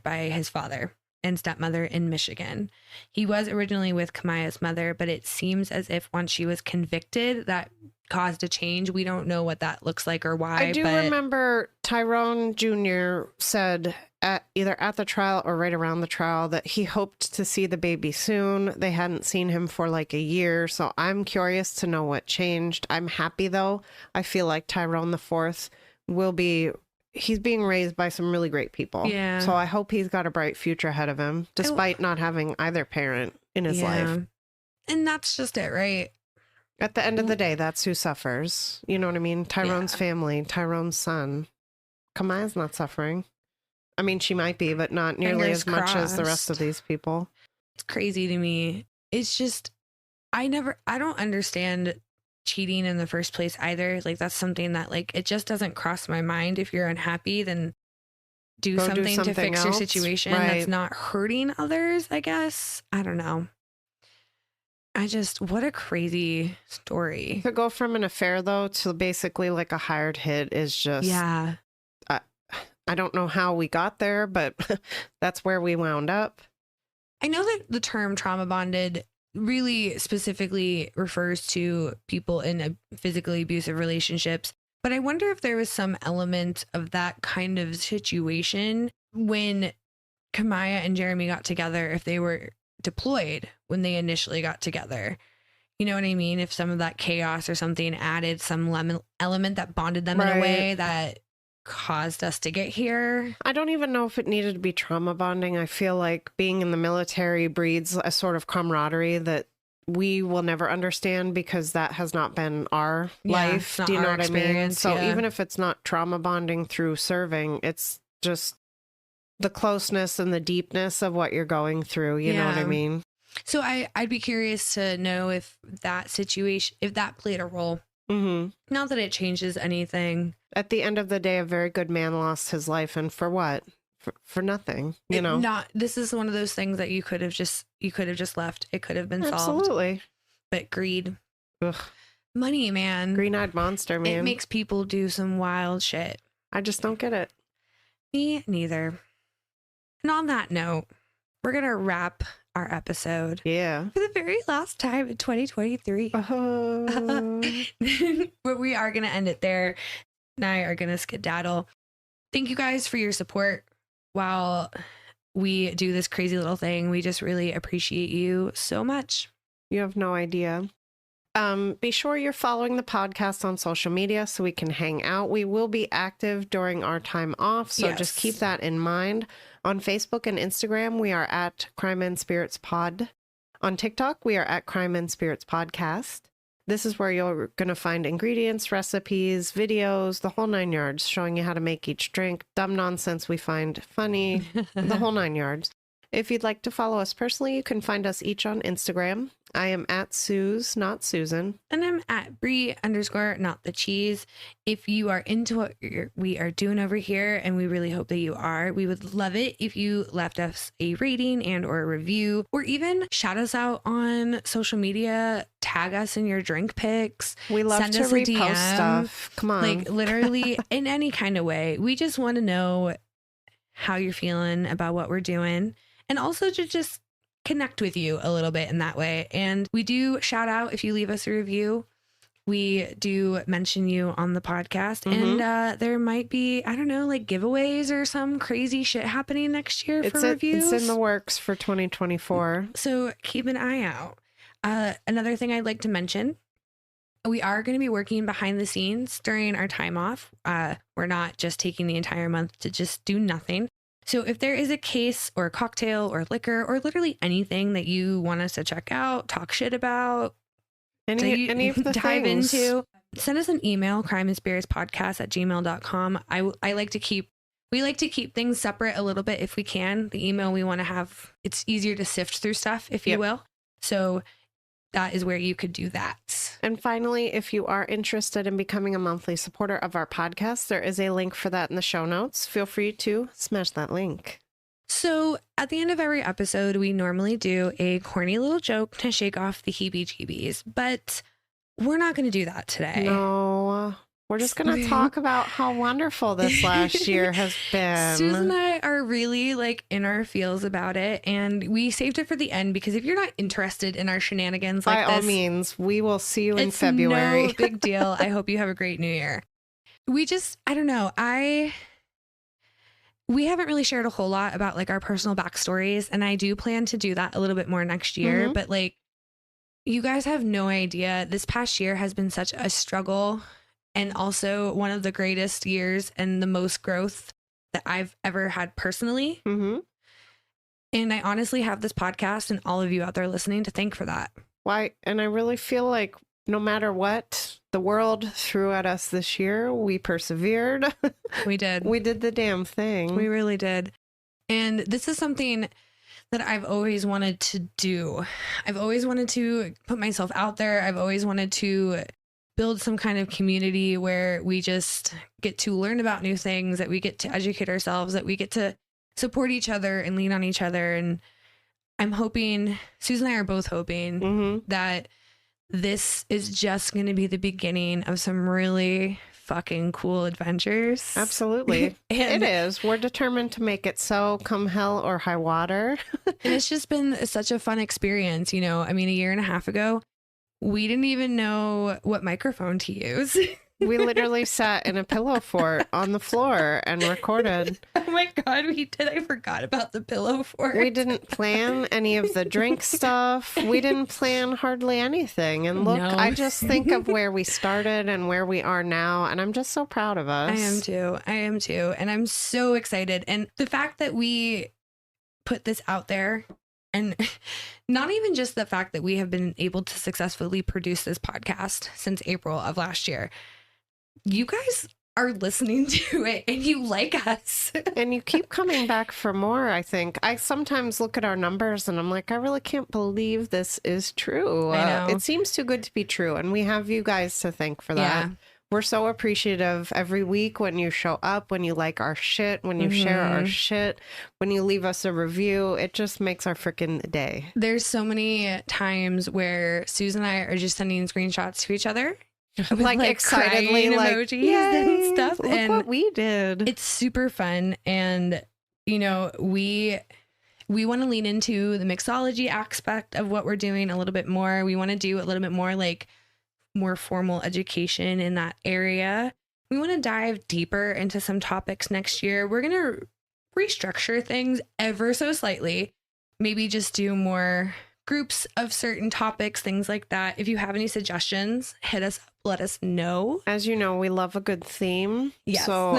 by his father and stepmother in Michigan. He was originally with Kamaya's mother, but it seems as if once she was convicted, that caused a change. We don't know what that looks like or why. I do remember Tyrone Jr. said either at the trial or right around the trial that he hoped to see the baby soon. They hadn't seen him for like a year, so I'm curious to know what changed. I'm happy though. I feel like Tyrone IV he's being raised by some really great people. Yeah. So I hope he's got a bright future ahead of him, despite not having either parent in his life. And that's just it, right? At the end of the day, that's who suffers. You know what I mean? Tyrone's family, Tyrone's son. Kamaya's not suffering. I mean, she might be, but not nearly Fingers as much as the rest crossed. of these people. It's crazy to me. It's just, I don't understand cheating in the first place either. Like, that's something that, like, it just doesn't cross my mind. If you're unhappy, then do Go something to fix else. your situation Right. that's not hurting others, I guess. I don't know. What a crazy story. To go from an affair, though, to basically like a hired hit is just... Yeah. I don't know how we got there, but that's where we wound up. I know that the term trauma bonded really specifically refers to people in physically abusive relationships. But I wonder if there was some element of that kind of situation when Kamaya and Jeremy got together, if they were deployed when they initially got together. You know what I mean? If some of that chaos or something added some element that bonded them in a way that caused us to get here. I don't even know if it needed to be trauma bonding. I feel like being in the military breeds a sort of camaraderie that we will never understand because that has not been our life. Do you know what I mean? So even if it's not trauma bonding through serving, it's just the closeness and the deepness of what you're going through. You know what I mean? So I'd be curious to know if that situation, if that played a role. Mm-hmm. Not that it changes anything. At the end of the day, a very good man lost his life, and for what? For nothing, you know. This is one of those things that you could have just left. It could have been solved. Absolutely. But greed. Ugh. Money, man. Green-eyed monster, man. It makes people do some wild shit. I just don't get it. Me neither. And on that note, we're going to wrap our episode. Yeah. For the very last time in 2023. But we are going to end it there. And I are going to skedaddle. Thank you guys for your support while we do this crazy little thing. We just really appreciate you so much. You have no idea. Be sure you're following the podcast on social media so we can hang out. We will be active during our time off, so just keep that in mind. On Facebook and Instagram, we are at Crime and Spirits Pod. On TikTok, we are at Crime and Spirits Podcast. This is where you're going to find ingredients, recipes, videos, the whole 9 yards, showing you how to make each drink, dumb nonsense we find funny, the whole 9 yards. If you'd like to follow us personally, you can find us each on Instagram. I am at Suze, not Susan. And I'm at Bree _ not the cheese. If you are into what we are doing over here, and we really hope that you are, we would love it if you left us a rating and or a review, or even shout us out on social media, tag us in your drink pics. We love to repost stuff. Come on. Like literally in any kind of way. We just want to know how you're feeling about what we're doing. And also to just connect with you a little bit in that way. And we do shout out if you leave us a review. We do mention you on the podcast. And there might be, I don't know, like giveaways or some crazy shit happening next year for reviews. It's in the works for 2024. So keep an eye out. Another thing I'd like to mention, we are going to be working behind the scenes during our time off. We're not just taking the entire month to just do nothing. So if there is a case or a cocktail or liquor or literally anything that you want us to check out, talk shit about, any of the dive things. into, send us an email, crimeandspiritspodcast@gmail.com. We like to keep things separate a little bit if we can. The email we want to have, it's easier to sift through stuff, if you will. So that is where you could do that. And finally, if you are interested in becoming a monthly supporter of our podcast, there is a link for that in the show notes. Feel free to smash that link. So at the end of every episode, we normally do a corny little joke to shake off the heebie-jeebies, but we're not going to do that today. No, we're just going to talk about how wonderful this last year has been. Suze and I are really like in our feels about it, and we saved it for the end because if you're not interested in our shenanigans like by all means, we will see you in February. No big deal. I hope you have a great new year. I don't know. We haven't really shared a whole lot about like our personal backstories, and I do plan to do that a little bit more next year. But like, you guys have no idea. This past year has been such a struggle. And also one of the greatest years and the most growth that I've ever had personally. And I honestly have this podcast and all of you out there listening to thank for that. Why? And I really feel like no matter what the world threw at us this year, we persevered. We did. We did the damn thing. We really did. And this is something that I've always wanted to do. I've always wanted to put myself out there. I've always wanted to build some kind of community where we just get to learn about new things, that we get to educate ourselves, that we get to support each other and lean on each other. And I'm hoping, Suze and I are both hoping that this is just going to be the beginning of some really fucking cool adventures. Absolutely. And it is. We're determined to make it so, come hell or high water. And it's just been such a fun experience. You know, I mean, a year and a half ago, we didn't even know what microphone to use. We literally sat in a pillow fort on the floor and recorded. Oh my God, we did. I forgot about the pillow fort. We didn't plan any of the drink stuff. We didn't plan hardly anything. And look, No. I just think of where we started and where we are now. And I'm just so proud of us. I am too. I am too. And I'm so excited. And the fact that we put this out there, and not even just the fact that we have been able to successfully produce this podcast since April of last year, you guys are listening to it and you like us. And you keep coming back for more, I think. I sometimes look at our numbers and I'm like, I really can't believe this is true. I know. It seems too good to be true. And we have you guys to thank for that. Yeah. We're so appreciative every week when you show up, when you like our shit, when you share our shit, when you leave us a review. It just makes our freaking day. There's so many times where Suze and I are just sending screenshots to each other. With, Like excitedly, crying like, emojis "Yay, and stuff. Look And what we did. it's super fun. And, you know, we want to lean into the mixology aspect of what we're doing a little bit more. We want to do a little bit more like more formal education in that area. We want to dive deeper into some topics next year. We're going to restructure things ever so slightly. Maybe just do more groups of certain topics, things like that. If you have any suggestions, hit us up, let us know. As you know, we love a good theme. Yes. So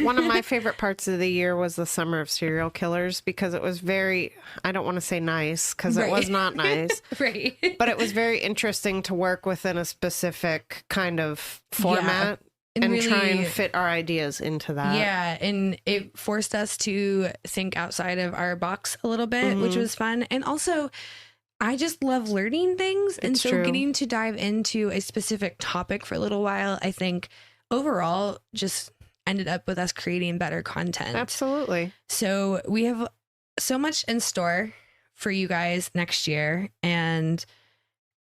one of my favorite parts of the year was the summer of serial killers because it was very, I don't want to say nice because it was not nice, Right. but it was very interesting to work within a specific kind of format and really try and fit our ideas into that. Yeah, and it forced us to think outside of our box a little bit, which was fun. And also, I just love learning things. And It's so true. getting to dive into a specific topic for a little while, I think overall just ended up with us creating better content. Absolutely. So we have so much in store for you guys next year. And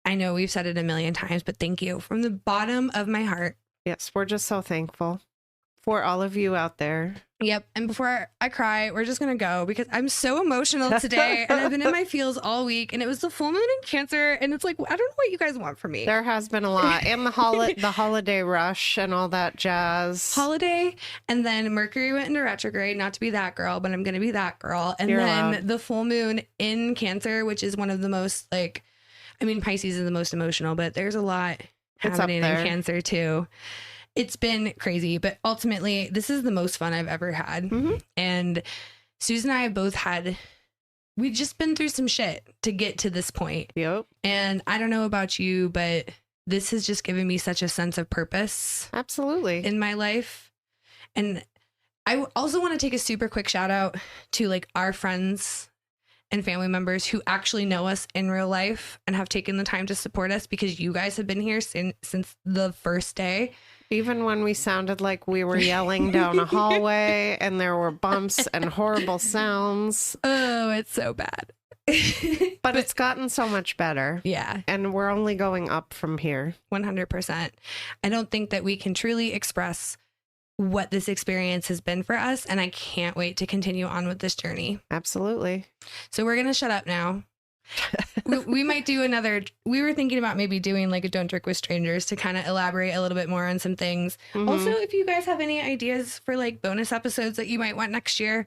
I know we've said it a million times, but thank you from the bottom of my heart. Yes, we're just so thankful for all of you out there. Yep. And before I cry, we're just going to go because I'm so emotional today and I've been in my feels all week and it was the full moon in Cancer. And it's like, I don't know what you guys want from me. There has been a lot. And the holiday rush and all that jazz. Holiday. And then Mercury went into retrograde, not to be that girl, but I'm going to be that girl. And You're then allowed. the full moon in Cancer, which is one of the most like, I mean, Pisces is the most emotional, but there's a lot It's up happening in there. Cancer too. It's been crazy, but ultimately, this is the most fun I've ever had. Mhm. And Suze and I have both we've just been through some shit to get to this point. Yep. And I don't know about you, but this has just given me such a sense of purpose Absolutely. in my life. And I also want to take a super quick shout out to like our friends and family members who actually know us in real life and have taken the time to support us because you guys have been here since the first day. Even when we sounded like we were yelling down a hallway and there were bumps and horrible sounds. Oh, it's so bad. But it's gotten so much better. Yeah, And we're only going up from here. 100%. I don't think that we can truly express what this experience has been for us. And I can't wait to continue on with this journey. Absolutely. So we're going to shut up now. we might do another. We were thinking about maybe doing like a Don't Drink with Strangers to kind of elaborate a little bit more on some things. Mhm. Also, if you guys have any ideas for like bonus episodes that you might want next year,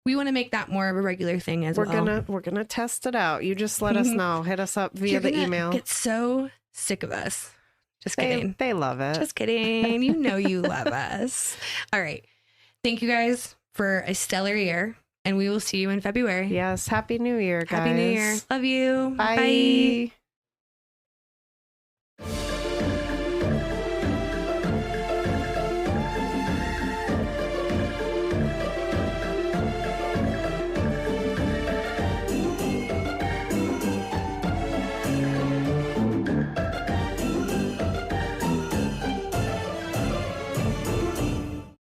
we want to make that more of a regular thing as well. We're gonna test it out. You just let us know. Hit us up via You're the gonna email. Get so sick of us. Just kidding. They love it. Just kidding. You know you love us. All right. Thank you guys for a stellar year. And we will see you in February. Yes. Happy New Year, guys. Happy New Year. Love you. Bye.